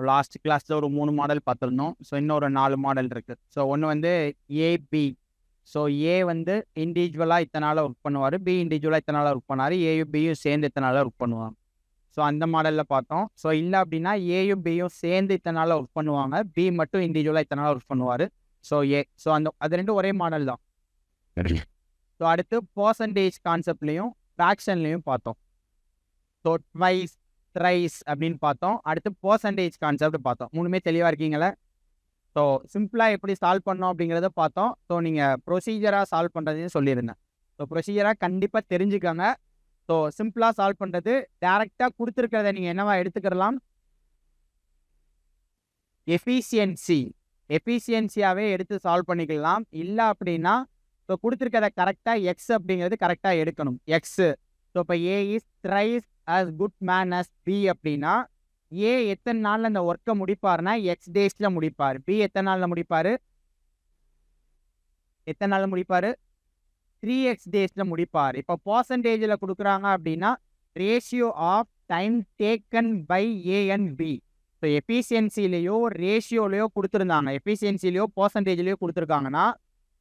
Last கிளாஸ்ல ஒரு 3 model பார்த்துருந்தோம். ஸோ இன்னும் ஒரு 4 மாடல் இருக்கு. ஸோ ஒண்ணு வந்து ஏபி. ஸோ ஏ வந்து இண்டிவிஜுவலா இத்தன நாளா ஒர்க் பண்ணுவாரு. பி இண்டிவிஜுவலா இத்தன நாளா ஒர்க் பண்ணாரு. ஏயும் பியும் சேர்ந்து இத்தன நாளா ஒர்க் பண்ணுவாங்க. ஸோ அந்த மாடல்ல பார்த்தோம். ஸோ இல்ல அப்படின்னா ஏயும் பியும் சேர்ந்து இத்தன நாளா ஒர்க் பண்ணுவாங்க. பி மட்டும் இண்டிவிஜுவலா இத்தன நாளா ஒர்க் பண்ணுவாரு. ஸோ ஏ. ஸோ அது 2 ஒரே மாடல் தான். ஸோ அடுத்து பெர்சன்டேஜ் கான்செப்ட்லயும் ஃபிராக்ஷன்லயும் பார்த்தோம். ஸோ ட்வைஸ், த்ரைஸ் அப்படின்னு பார்த்தோம். அடுத்து பெர்சன்டேஜ் கான்செப்ட் பார்த்தோம். 3மே தெளிவா இருக்கீங்களா? ஸோ சிம்பிளா எப்படி சால்வ் பண்ணோம் அப்படிங்கிறத பார்த்தோம். ஸோ நீங்க ப்ரொசீஜரா சால்வ் பண்றதையும் சொல்லியிருந்தேன். ஸோ ப்ரொசீஜரா கண்டிப்பா தெரிஞ்சுக்கங்க. ஸோ சிம்பிளா சால்வ் பண்றது டைரக்டா கொடுத்துருக்கிறத நீங்க என்னவா எடுத்துக்கலாம்? எஃபிஷியன்சியாவே எடுத்து சால்வ் பண்ணிக்கலாம். இல்ல அப்படின்னா ஸோ கொடுத்துருக்கிறத கரெக்டா எக்ஸ் அப்படிங்கிறது கரெக்டா எடுக்கணும். எக்ஸ். ஸோ இப்போ A is thrice as good man as B அப்படின்னா ஏ எத்தனை நாள்ல அந்த ஒர்க்கை முடிப்பாருன்னா எக்ஸ் டேஸ்ல முடிப்பாரு. பி எத்தனை நாள்ல முடிப்பாரு? 3x டேஸ்ல முடிப்பார். இப்போ பர்சன்டேஜில் கொடுக்குறாங்க அப்படின்னா ratio of time taken by A and B. So எஃபிஷியன்சிலேயோ ரேஷியோலையோ கொடுத்துருந்தாங்க. எஃபிஷியன்சிலையோ பர்சன்டேஜ்லையோ கொடுத்துருக்காங்கன்னா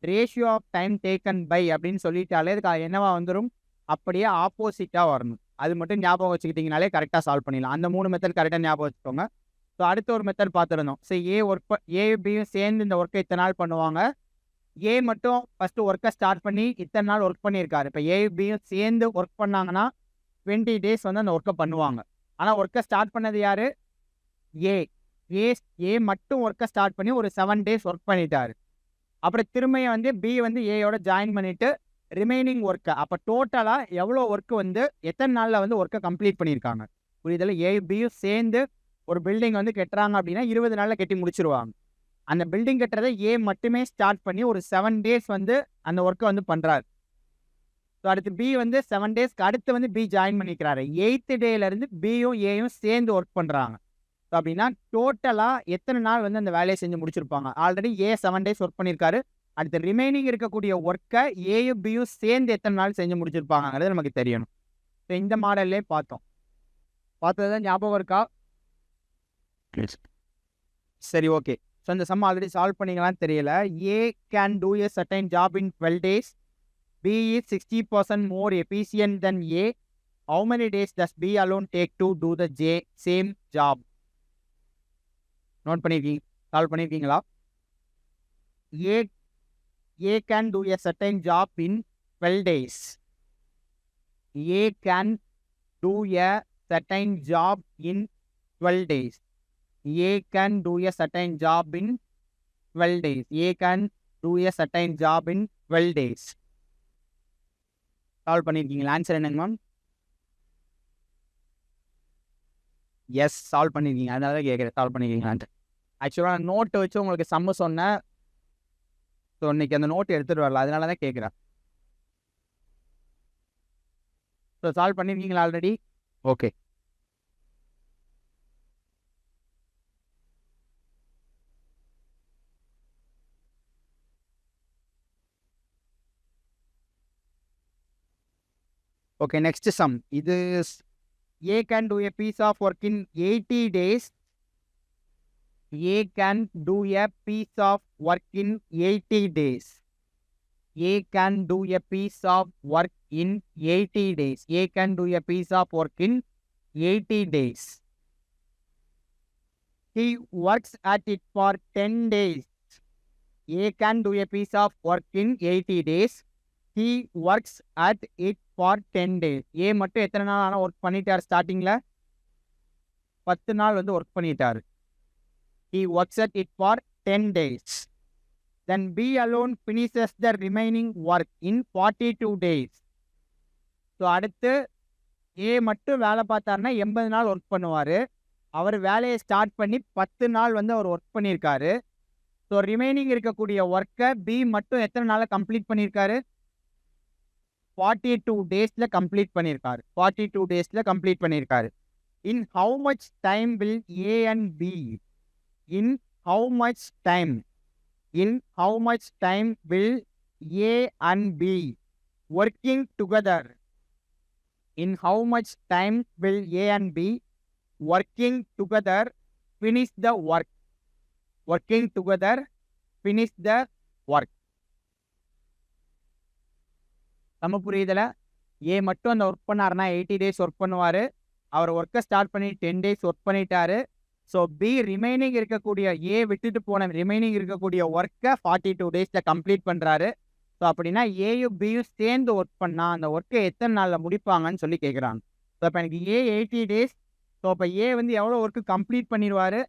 ratio of time taken by அப்படின்னு சொல்லிட்டாலே அதுக்கு என்னவா வந்துடும்? அப்படியே ஆப்போசிட்டாக வரணும். அது மட்டும் ஞாபகம் வச்சுக்கிட்டிங்கனாலே கரெக்டாக சால்வ் பண்ணிடலாம். அந்த 3 மெத்தட் கரெக்டாக ஞாபகம் வச்சுக்கோங்க. ஸோ அடுத்த ஒரு மெத்தட் பார்த்துருந்தோம். ஸோ ஏ பியும் சேர்ந்து இந்த ஒர்க்கை இத்தனை நாள் பண்ணுவாங்க. ஏ மட்டும் ஃபர்ஸ்ட் ஒர்க்கை ஸ்டார்ட் பண்ணி இத்தனை நாள் ஒர்க் பண்ணியிருக்காரு. இப்போ ஏ பியும் சேர்ந்து ஒர்க் பண்ணாங்கன்னா 20 டேஸ் வந்து அந்த ஒர்க்கை பண்ணுவாங்க. ஆனால் ஒர்க்கை ஸ்டார்ட் பண்ணது யாரு? ஏ. ஏ மட்டும் ஒர்க்கை ஸ்டார்ட் பண்ணி ஒரு 7 டேஸ் ஒர்க் பண்ணிட்டாரு. அப்புறம் திரும்பியும் வந்து பி வந்து ஏயோட ஜாயின் பண்ணிட்டு ரிமைனிங் ஒர்க்கை அப்போ டோட்டலாக எவ்வளோ ஒர்க்கு வந்து எத்தனை நாளில் வந்து ஒர்க்கை கம்ப்ளீட் பண்ணியிருக்காங்க. புரியுதில்ல? ஏ பியும் சேர்ந்து ஒரு பில்டிங் வந்து கட்டுறாங்க அப்படின்னா 20 நாளில் கட்டி முடிச்சிருவாங்க. அந்த பில்டிங் கட்டுறதை ஏ மட்டுமே ஸ்டார்ட் பண்ணி ஒரு 7 டேஸ் வந்து அந்த ஒர்க்கை வந்து பண்ணுறாரு. ஸோ அடுத்து பி வந்து 7 டேஸ்க்கு அடுத்து வந்து பி ஜாயின் பண்ணிக்கிறாரு. 8th டேலேருந்து பியும் ஏயும் சேர்ந்து ஒர்க் பண்ணுறாங்க. ஸோ அப்படின்னா டோட்டலாக எத்தனை நாள் வந்து அந்த வேலையை செஞ்சு முடிச்சிருப்பாங்க? ஆல்ரெடி ஏ 7 டேஸ் ஒர்க் பண்ணியிருக்காரு. அடுத்து ரிமைனிங் இருக்கக்கூடிய ஒர்க்கை ஏயும் பியும் சேர்ந்து எத்தனை நாள் செஞ்சு முடிச்சிருப்பாங்கிறது நமக்கு தெரியணும். ஸோ இந்த மாடல்லே பார்த்தோம். பார்த்தது ஞாபகம் இருக்கா? சரி, ஓகே. ஸோ இந்த சம் ஆல்ரெடி சால்வ் பண்ணிங்களான்னு தெரியல. A can do a certain job in 12 days. B is 60% more efficient than A. How many days does B alone take to do the same job? Note பண்ணிருக்கீங்க? Solve பண்ணியிருக்கீங்களா? A can do a certain job in 12 days. A can do a certain job in 12 days. A can do a certain job in 12 days. A can do a certain job in 12 days. Solve பண்ணியிருக்கீங்களா? Answer என்னங்க ma'am? S, solve பண்ணியிருக்கீங்க. அதனால தான் கேட்குறேன், solve பண்ணியிருக்கீங்களான்ட்டு. ஆக்சுவலாக note வச்சு உங்களுக்கு சம்மு சொன்னேன். ஸோ இன்னைக்கு அந்த நோட்டு எடுத்துகிட்டு வரல, அதனால தான் கேட்குறேன். ஸோ சால்வ் பண்ணியிருக்கீங்களா already? Okay. Okay, next sum. It is A can do a piece of work in 80 days. A can do a piece of work in 80 days. A can do a piece of work in 80 days. A can do a piece of work in 80 days. He works at it for 10 days. A can do a piece of work in 80 days. He works at it for 10 days. ஏ மட்டும் எத்தனை நாள் ஆனால் work பண்ணிட்டார்? ஸ்டார்டிங்கில் 10 நாள் வந்து work பண்ணிட்டார். He works at it for 10 days. Then B alone finishes the remaining work in 42 days. So அடுத்து ஏ மட்டும் வேலை பார்த்தாருன்னா 80 நாள் ஒர்க் பண்ணுவார். அவர் வேலையை ஸ்டார்ட் பண்ணி 10 நாள் வந்து அவர் ஒர்க் பண்ணியிருக்காரு. ஸோ ரிமைனிங் இருக்கக்கூடிய ஒர்க்கை பி மட்டும் எத்தனை நாளில் கம்ப்ளீட் பண்ணியிருக்காரு? 42 டேஸ்ல கம்ப்ளீட் பண்ணியிருக்காரு. 42 டேஸ்ல கம்ப்ளீட் பண்ணியிருக்காரு. In how much time will A and be in how much time will A and B working together in how much time will A and B working together finish the work? Working together finish the work. நம்ம புரியுதுல? ஏ மட்டும் அந்த work பண்ணாருன்னா 80 days work பண்ணுவாரு. அவர் ஒர்க்கை start பண்ணி 10 days work பண்ணிட்டாரு. So B remaining இருக்கக்கூடிய ஏ விட்டுட்டு போன ரிமைனிங் இருக்கக்கூடிய ஒர்க்கை 42 டேஸில் கம்ப்ளீட் பண்ணுறாரு. ஸோ அப்படின்னா ஏயும் பியும் சேர்ந்து ஒர்க் பண்ணால் அந்த ஒர்க்கை எத்தனை நாளில் முடிப்பாங்கன்னு சொல்லி கேட்குறாங்க. ஸோ இப்போ எனக்கு ஏ 80 டேஸ். ஸோ இப்போ ஏ வந்து எவ்வளோ ஒர்க்கு கம்ப்ளீட் பண்ணிடுவார்?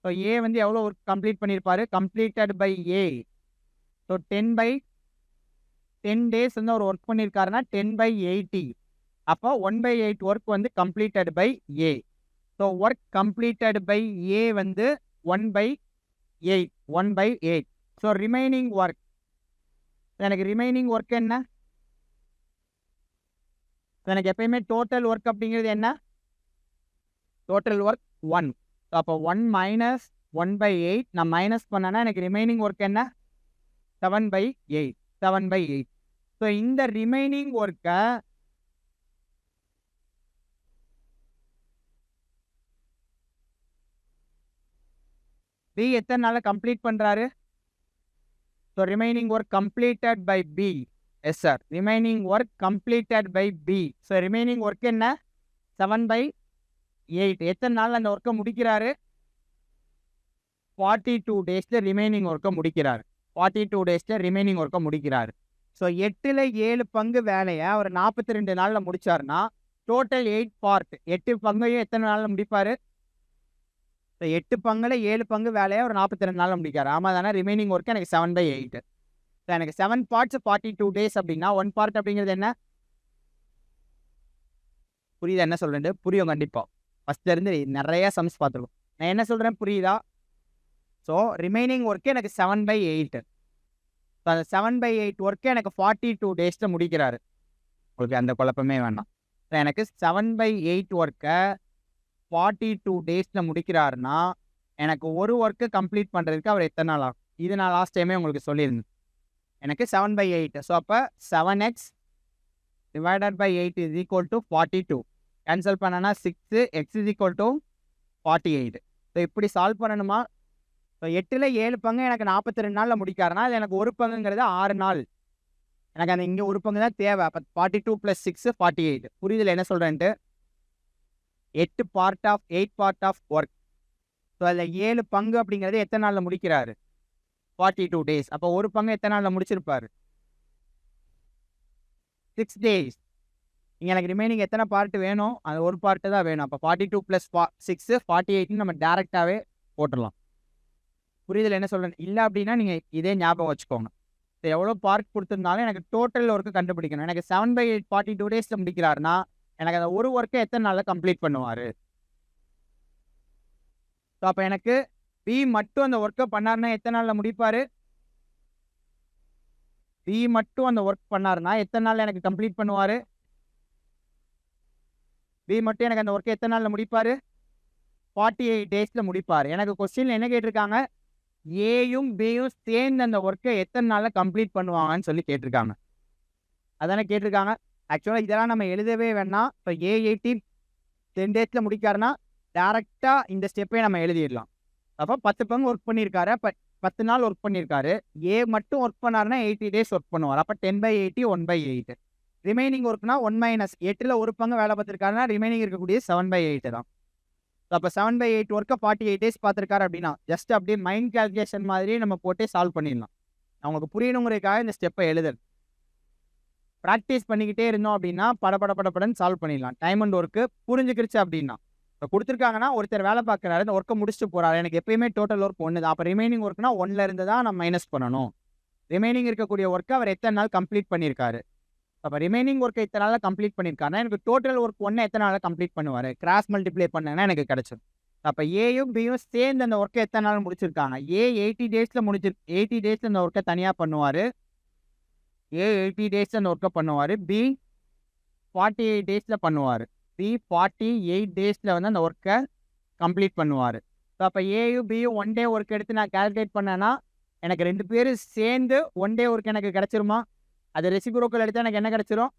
ஸோ ஏ வந்து எவ்வளோ ஒர்க் கம்ப்ளீட் பண்ணியிருப்பாரு? Completed by A. So 10 days வந்து அவர் ஒர்க் பண்ணியிருக்காருன்னா 10/80. அப்போ 1/8 ஒர்க் வந்து completed by A. So work completed by A வந்து 1/8. ஸோ ரிமைனிங் ஒர்க், எனக்கு ரிமைனிங் ஒர்க் என்ன? எனக்கு எப்பயுமே டோட்டல் ஒர்க் அப்படிங்கிறது என்ன? Total work 1. ஸோ அப்போ 1 மைனஸ் 1/8 நான் மைனஸ் பண்ணேன்னா எனக்கு ரிமைனிங் ஒர்க் என்ன? 7/8. ஸோ இந்த ரிமைனிங் ஒர்க்கை பி எத்தனை நாளில் கம்ப்ளீட் பண்ணுறாரு? So remaining work completed by B. Yes sir, remaining work completed by B. So remaining work என்ன? 7/8. எத்தனை நாள் அந்த ஒர்க்கை முடிக்கிறாரு? 42 டேஸில் ரிமைனிங் ஒர்க்கை முடிக்கிறார். 42 டேஸில் ரிமைனிங் ஒர்க்கை முடிக்கிறார். ஸோ 8ல் 7 பங்கு வேலையை அவர் 42 நாளில் முடிச்சாருன்னா டோட்டல் 8 பார்ட். 8 பங்கையும் எத்தனை நாளில் முடிப்பார்? ஸோ 8 பங்கில் 7 பங்கு வேலையை அவர் 42 நாளில் முடிக்கிறார். ஆமாம் தானே? ரிமைனிங் ஒர்க்கு எனக்கு 7/8. ஸோ எனக்கு 7 பார்ட்ஸ் 42 டேஸ் அப்படின்னா 1 பார்ட் அப்படிங்கிறது என்ன? புரியுதா என்ன சொல்கிறேன்? புரியும் கண்டிப்பாக. ஃபஸ்ட்லேருந்து நிறைய சம்ஸ் பார்த்துருக்கோம். நான் என்ன சொல்கிறேன் புரியுதா? ஸோ ரிமைனிங் ஒர்க்கு எனக்கு 7/8. ஸோ அந்த 7/8 ஒர்க்கு எனக்கு 42 டேஸில் முடிக்கிறாரு. உங்களுக்கு அந்த குழப்பமே வேண்டாம். ஸோ எனக்கு 7/8 ஒர்க்கை 42 டேஸில் முடிக்கிறாருன்னா எனக்கு ஒரு ஒர்க்கு கம்ப்ளீட் பண்ணுறதுக்கு அவர் எத்தனை நாள் ஆகும்? இது நான் லாஸ்ட் டைமே உங்களுக்கு சொல்லியிருந்தேன். எனக்கு 7/8. ஸோ அப்போ 7x divided by 8 is equal to 42. Cancel பண்ணனா 6, x is equal to 48. So இப்படி சால்வ் பண்ணணுமா? ஸோ 8ல் 7 பங்கு எனக்கு 42 நாளில் முடிக்காருன்னா அது எனக்கு ஒரு பங்குங்கிறது 6 நாள். எனக்கு அந்த இங்கே ஒரு பங்கு தான் தேவை. அப்போ 42 + 6 48. புரியுதில்ல என்ன சொல்கிறேன்ட்டு? 8 பார்ட் ஆஃப் ஒர்க். ஸோ அதில் 7 பங்கு அப்படிங்கிறது எத்தனை நாளில் முடிக்கிறாரு? 42 டேஸ். அப்போ ஒரு பங்கு எத்தனை நாளில் முடிச்சிருப்பாரு? 6 டேஸ். இங்கே எனக்கு ரிமைனிங் எத்தனை பார்ட்டு வேணும்? அது ஒரு பார்ட்டு தான் வேணும். அப்போ 42 + 6 48 நம்ம டேரெக்டாகவே போட்டுடலாம். புரியுதில்ல என்ன சொல்கிறேன்? இல்லை அப்படின்னா நீங்கள் இதே ஞாபகம் வச்சுக்கோங்க. ஸோ எவ்வளோ பார்ட் கொடுத்துருந்தாலும் எனக்கு டோட்டல் ஒர்க்கு கண்டுபிடிக்கணும். எனக்கு 7/8 42 டேஸில் முடிக்கிறாருன்னா எனக்கு அந்த ஒரு ஒர்க்கை எத்தனை நாளில் கம்ப்ளீட் பண்ணுவார்? ஸோ அப்போ எனக்கு பி மட்டும் அந்த ஒர்க்கை பண்ணாருன்னா எத்தனை நாளில் முடிப்பார்? பி மட்டும் அந்த ஒர்க் பண்ணாருன்னா எத்தனை நாளில் எனக்கு கம்ப்ளீட் பண்ணுவார்? பி மட்டும் எனக்கு அந்த ஒர்க்கை எத்தனை நாளில் முடிப்பார்? 48 டேஸில் முடிப்பார். எனக்கு கொஸ்டின் என்ன கேட்டிருக்காங்க? ஏயும் பியும் சேர்ந்து அந்த ஒர்க்கை எத்தனை நாளில் கம்ப்ளீட் பண்ணுவாங்கன்னு சொல்லி கேட்டிருக்காங்க. அதானே கேட்டிருக்காங்க. ஆக்சுவலாக இதெல்லாம் நம்ம எழுதவே வேணாம். இப்போ ஏ 80 10 டேஸில் முடிக்காருன்னா டேரெக்டாக இந்த ஸ்டெப்பே நம்ம எழுதிடலாம். அப்போ 10 பங்கு ஒர்க் பண்ணியிருக்காரு. அப்போ 10 நாள் ஒர்க் பண்ணியிருக்காரு. ஏ மட்டும் ஒர்க் பண்ணாருன்னா 80 டேஸ் ஒர்க் பண்ணுவார். அப்போ 10/80 1/8. ரிமைனிங் ஒர்க்னா 1 - 8ல் ஒரு பங்கு வேலை பார்த்துருக்காருன்னா ரிமைனிங் இருக்கக்கூடிய 7/8 தான். அப்போ 7/8 ஒர்க்கை 48 டேஸ் பார்த்துருக்காரு அப்படின்னா ஜஸ்ட் அப்படியே மைண்ட் கால்குலேஷன் மாதிரி நம்ம போட்டே சால்வ் பண்ணிடலாம். அவங்களுக்கு புரியணுங்கிறதுக்காக இந்த ஸ்டெப்பை எழுதுறது. ப்ராக்டிஸ் பண்ணிக்கிட்டே இருந்தோம் அப்படின்னா படப்படன்னு சால்வ் பண்ணிடலாம். டைம் அண்ட் ஒர்க்கு புரிஞ்சுக்கிடுச்சு அப்படின்னா இப்போ கொடுத்துருக்காங்கன்னா ஒருத்தர் வேலை பார்க்குறாரு, இந்த ஒர்க்கை முடிச்சுட்டு போகிறாரு. எனக்கு எப்பயுமே டோட்டல் ஒர்க் 1 தான். அப்போ ரிமைனிங் ஒர்க்னா 1ல் இருந்து தான் நம்ம மைனஸ் பண்ணணும். ரிமைனிங் இருக்கக்கூடிய ஒர்க்கை அவர் எத்தனை நாள் கம்ப்ளீட் பண்ணியிருக்காரு? அப்போ ரிமைனிங் ஒர்க்கை எத்தனை நாளில் கம்ப்ளீட் பண்ணியிருக்காருன்னா எனக்கு டோட்டல் ஒர்க் 1 எத்தனை நாளில் கம்ப்ளீட் பண்ணுவார்? கிராஸ் மல்டிப்ளை பண்ணேன்னா எனக்கு கிடச்சிடும். அப்போ ஏயும் பியும் சேர்ந்து அந்த ஒர்க்கை எத்தனை நாள் முடிச்சிருக்காங்க? ஏ 80 டேஸில் 80 டேஸில் அந்த ஒர்க்கை தனியாக பண்ணுவார். ஏ 80 டேஸில் அந்த ஒர்க்கை பண்ணுவார். பி 48 டேஸில் பண்ணுவார். பி 48 டேஸில் வந்து அந்த ஒர்க்கை கம்ப்ளீட் பண்ணுவார். ஸோ அப்போ ஏயும் பியும் 1 டே ஒர்க் எடுத்து நான் கால்குலேட் பண்ணேன்னா எனக்கு 2 பேரும் சேர்ந்து ஒன் டே ஒர்க் எனக்கு கிடைச்சிருமா? அது ரெசிப்ரோக்கல் எடுத்தா எனக்கு என்ன கிடைச்சிரும்?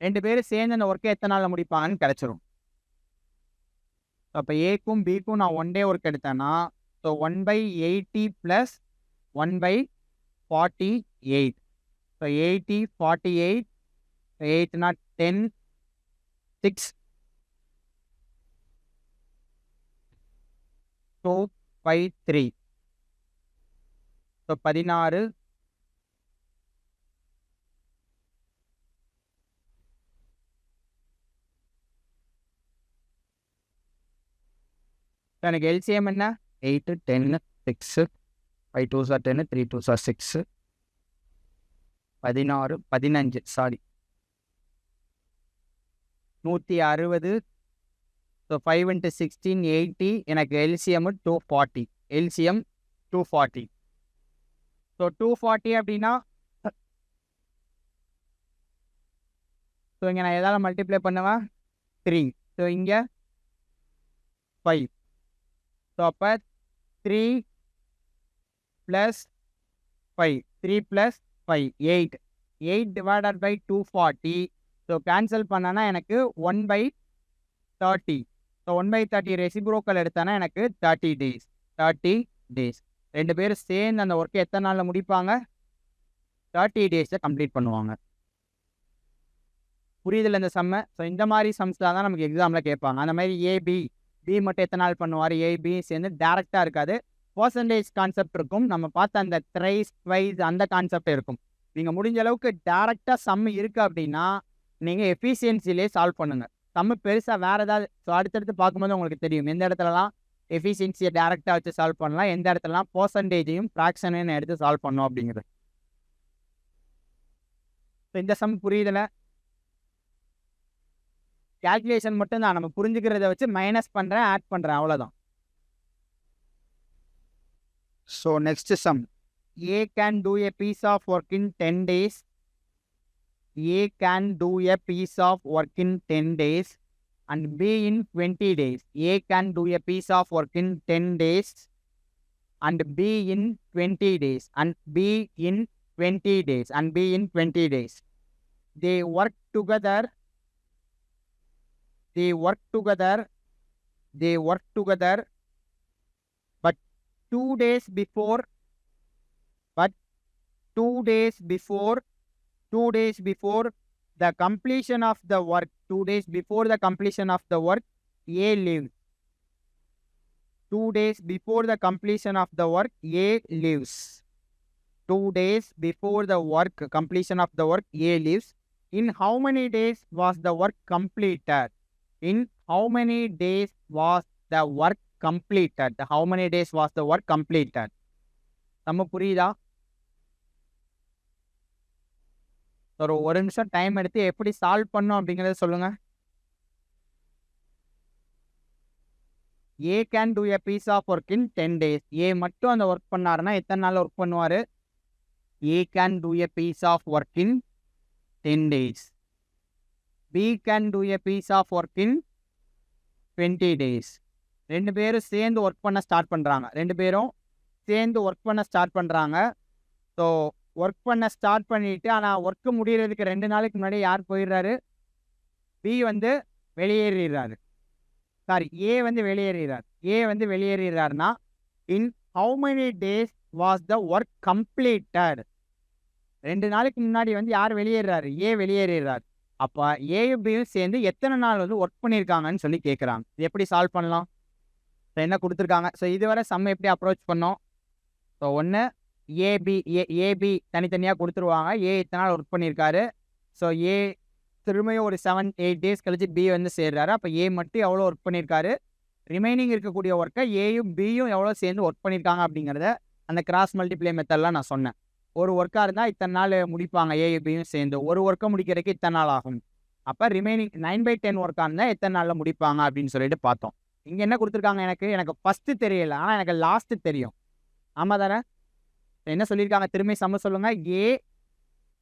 2 பேரும் சேர்ந்து அந்த ஒர்க்கை எத்தனை நாள்ல முடிப்பாங்கன்னு கிடைச்சிரும். அப்ப ஏக்கும் பிக்கும் நான் ஒன் டே ஒர்க் எடுத்தேன்னா, ஸோ 1/80 + 1/48. So 80, 48, 8 not 10, 6, 2, 5, 3. ஸோ 16. எனக்கு எல்சிஎம் என்ன? 8, 10, 6, 5 2s are 10, 3 2s are 6, 16, 15 sorry 160. So 5 × 16 80. எனக்கு எல்சிஎம் 240. எல்சிஎம் 240. ஸோ 240 அப்படின்னா ஸோ இங்கே நான் எதால் மல்டிப்ளை பண்ணுவேன்? 3. ஸோ இங்கே 5. ஸோ அப்போ 3 + 5. 3 + 5 8. 8 divided by 240. ஸோ கேன்சல் பண்ணனா எனக்கு 1/30. ஸோ 1/30 ரெசிப்ரோக்கல் எடுத்தானா எனக்கு 30 days. 30 days. 2 பேரும் சேர்ந்து அந்த ஒர்க்கை எத்தனை நாளில் முடிப்பாங்க? 30 days கம்ப்ளீட் பண்ணுவாங்க. புரியுதில்ல இந்த சம்மை? ஸோ இந்த மாதிரி சம்ஸ் தான் நமக்கு எக்ஸாமில் கேட்பாங்க. அந்த மாதிரி ஏபி பி மட்டும் எத்தனை நாள் பண்ணுவார், ஏபி சேர்ந்து டேரெக்டாக இருக்காது. பர்சன்டேஜ் கான்செப்ட் இருக்கும். நம்ம பார்த்த அந்த த்ரைஸ் ட்வைஸ் அந்த கான்செப்ட் இருக்கும். நீங்கள் முடிஞ்ச அளவுக்கு டேரெக்டாக சம் இருக்குது அப்படின்னா நீங்கள் எஃபிஷியன்சிலே சால்வ் பண்ணுங்கள். சம்மு பெருசாக வேறு ஏதாவது ஸோ அடுத்தடுத்து பார்க்கும்போது உங்களுக்கு தெரியும் எந்த இடத்துலலாம் எஃபிஷியன்சியை டேரெக்டாக வச்சு சால்வ் பண்ணலாம், எந்த இடத்துலலாம் பர்சன்டேஜையும் ஃப்ராக்ஷனையும் எடுத்து சால்வ் பண்ணோம் அப்படிங்கிறது. ஸோ இந்த சம் புரியுதில்ல? கேல்குலேஷன் மட்டும் தான், நம்ம புரிஞ்சுக்கிறத வச்சு மைனஸ் பண்ணுறேன், ஆட் பண்ணுறேன், அவ்வளோதான். So next some. A can do a piece of work in 10 days. A can do a piece of work in 10 days and B in 20 days. A can do a piece of work in 10 days and B in 20 days and B in 20 days and B in 20 days. They work together. They work together. They work together. But 2 days before. But 2 days before. 2 days before the completion of the work. 2 days before the completion of the work. A leaves. 2 days before the completion of the work. A leaves. 2 days before the work completion of the work. A leaves. In how many days was the work completed? In how many days was the work completed? How many days was the work completed? நம்ம புரியுதா? ஒரு நிமிஷம் time எடுத்து எப்படி solve பண்ணோம் அப்படிங்கிறத சொல்லுங்க. A can do a piece of work in 10 days. A மட்டும் அந்த ஒர்க் பண்ணாருன்னா எத்தனை நாள் ஒர்க் பண்ணுவார்? A can do a piece of work in 10 days. B can do a piece of work in 20 days. 2 பேரும் சேர்ந்து ஒர்க் பண்ண start பண்ணுறாங்க. 2 பேரும் சேர்ந்து ஒர்க் பண்ண ஸ்டார்ட் பண்ணுறாங்க. ஸோ ஒர்க் பண்ண ஸ்டார்ட் பண்ணிவிட்டு ஆனால் ஒர்க்கு முடிகிறதுக்கு 2 நாளைக்கு முன்னாடி யார் போயிடுறாரு? பி வந்து வெளியேறிடுறாரு. சாரி, ஏ வந்து வெளியேறார். ஏ வந்து வெளியேறாருன்னா in how many days was the work completed? 2 நாளைக்கு முன்னாடி வந்து யார் வெளியேறாரு? ஏ வெளியேறார். அப்போ ஏயும் பியும் சேர்ந்து எத்தனை நாள் வந்து ஒர்க் பண்ணியிருக்காங்கன்னு சொல்லி கேட்குறாங்க. இது எப்படி சால்வ் பண்ணலாம்? ஸோ என்ன கொடுத்துருக்காங்க? ஸோ இதுவரை சம் எப்படி அப்ரோச் பண்ணோம்? ஸோ ஒன்று ஏபி தனித்தனியாக கொடுத்துருவாங்க. ஏ இத்தனை நாள் ஒர்க் பண்ணியிருக்காரு. ஸோ ஏ திரும்பியும் ஒரு 7-8 டேஸ் கழிச்சு பி வந்து சேர்றாரு. அப்போ ஏ மட்டும் எவ்வளோ ஒர்க் பண்ணியிருக்காரு, ரிமைனிங் இருக்கக்கூடிய ஒர்க்கை ஏயும் பியும் எவ்வளோ சேர்ந்து ஒர்க் பண்ணியிருக்காங்க அப்படிங்கிறத அந்த கிராஸ் மல்டிப்ளை மெத்தட்லாம் நான் சொன்னேன். ஒரு ஒர்க்காக இருந்தால் இத்தனை நாள் முடிப்பாங்க ஏயும் பியும் சேர்ந்து. ஒரு ஒர்க்கை முடிக்கிறதுக்கு இத்தனை நாள் ஆகும். அப்போ ரிமைனிங் 9/10 ஒர்க்காக இருந்தால் எத்தனை நாளில் முடிப்பாங்க அப்படின்னு சொல்லிட்டு பார்த்தோம். இங்கே என்ன கொடுத்துருக்காங்க? எனக்கு ஃபஸ்ட்டு தெரியல, ஆனால் எனக்கு லாஸ்ட்டு தெரியும். ஆமாம் தானே? என்ன சொல்லியிருக்காங்க? திரும்பி சம்ம சொல்லுங்கள்.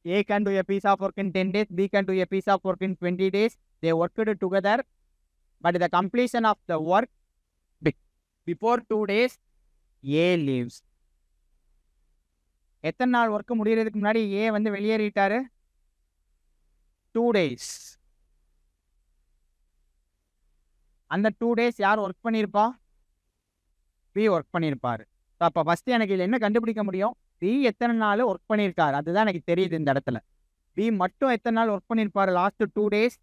A can do a piece of work in 10 days. B can do a piece of work in 20 days. They worked together. But the completion of the work before 2 days, A leaves. எத்தனை நாள் work முடியறதுக்கு முன்னாடி ஏ வந்து வெளியேறிட்டாரு? 2 days. அந்த 2 days யார் work பண்ணியிருப்பா? B work பண்ணியிருப்பாரு. அப்போ first எனக்கு இதில் என்ன கண்டுபிடிக்க முடியும்? பி எத்தனை நாள் ஒர்க் பண்ணியிருக்காரு அதுதான் எனக்கு தெரியுது இந்த இடத்துல. பி மட்டும் எத்தனை நாள் ஒர்க் பண்ணியிருப்பாரு? Last 2 days.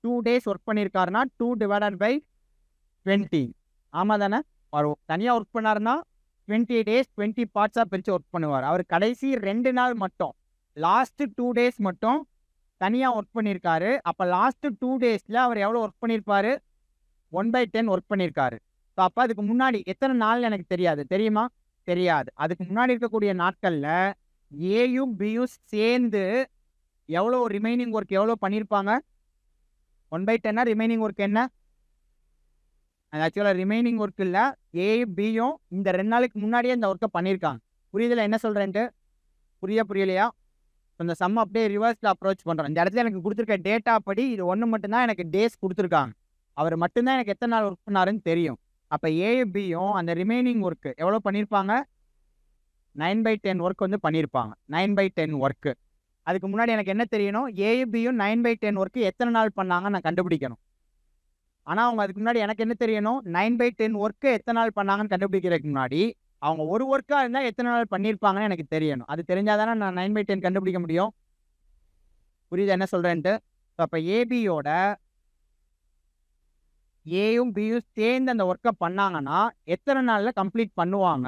2 days ஒர்க் பண்ணியிருக்காருன்னா 2 divided by 20. ஆமாம் தானே? அவர் தனியாக ஒர்க் பண்ணாருன்னா 20 days 20 பார்ட்ஸாக பிரித்து ஒர்க் பண்ணுவார். அவர் கடைசி 2 நாள் மட்டும் லாஸ்ட்டு 2 days மட்டும் தனியாக ஒர்க் பண்ணியிருக்காரு. அப்போ லாஸ்ட்டு 2 daysல அவர் எவ்வளோ ஒர்க் பண்ணியிருப்பாரு? 1/10 ஒர்க் பண்ணியிருக்காரு. ஸோ அப்போ அதுக்கு முன்னாடி எத்தனை நாள் எனக்கு தெரியாது. தெரியுமா? தெரியாது. அதுக்கு முன்னாடி இருக்கக்கூடிய நாட்களில் ஏயும் பியும் சேர்ந்து எவ்வளோ ரிமைனிங் ஒர்க் எவ்வளோ பண்ணியிருப்பாங்க? 1/10 ரிமைனிங் ஒர்க் என்ன? அது ஆக்சுவலாக ரிமைனிங் ஒர்க் இல்லை. ஏயும் பியும் இந்த 2 நாளுக்கு முன்னாடியே இந்த ஒர்க்கை பண்ணியிருக்காங்க. புரியுதில்ல என்ன சொல்கிறேன்ட்டு? புரியலையா? இந்த சம் அப்படியே ரிவர்ஸில் அப்ரோச் பண்ணுறோம். இந்த இடத்துல எனக்கு கொடுத்துருக்க டேட்டா படி இது ஒன்று மட்டும்தான் எனக்கு டேஸ் கொடுத்துருக்காங்க. அவர் மட்டும்தான் எனக்கு எத்தனை நாள் ஒர்க் பண்ணாருன்னு தெரியும். அப்போ ஏயும் பியும் அந்த ரிமைனிங் ஒர்க்கு எவ்வளோ பண்ணியிருப்பாங்க? 9/10 ஒர்க் வந்து பண்ணியிருப்பாங்க. 9/10 ஒர்க்கு. அதுக்கு முன்னாடி எனக்கு என்ன தெரியணும்? ஏயும் பியும் 9/10 ஒர்க்கு எத்தனை நாள் பண்ணாங்கன்னு நான் கண்டுபிடிக்கணும். ஆனால் அவங்க அதுக்கு முன்னாடி எனக்கு என்ன தெரியணும்? 9/10 ஒர்க்கு எத்தனை நாள் பண்ணாங்கன்னு கண்டுபிடிக்கிறதுக்கு முன்னாடி அவங்க ஒரு ஒர்க்காக இருந்தால் எத்தனை நாள் பண்ணியிருப்பாங்கன்னு எனக்கு தெரியணும். அது தெரிஞ்சால் தானே நான் 9/10 கண்டுபிடிக்க முடியும். புரியுது என்ன சொல்கிறேன்ட்டு? ஸோ அப்போ ஏபியோட ஏயும் பியும் சேர்ந்து அந்த ஒர்க்கை பண்ணாங்கன்னா எத்தனை நாளில் கம்ப்ளீட் பண்ணுவாங்க?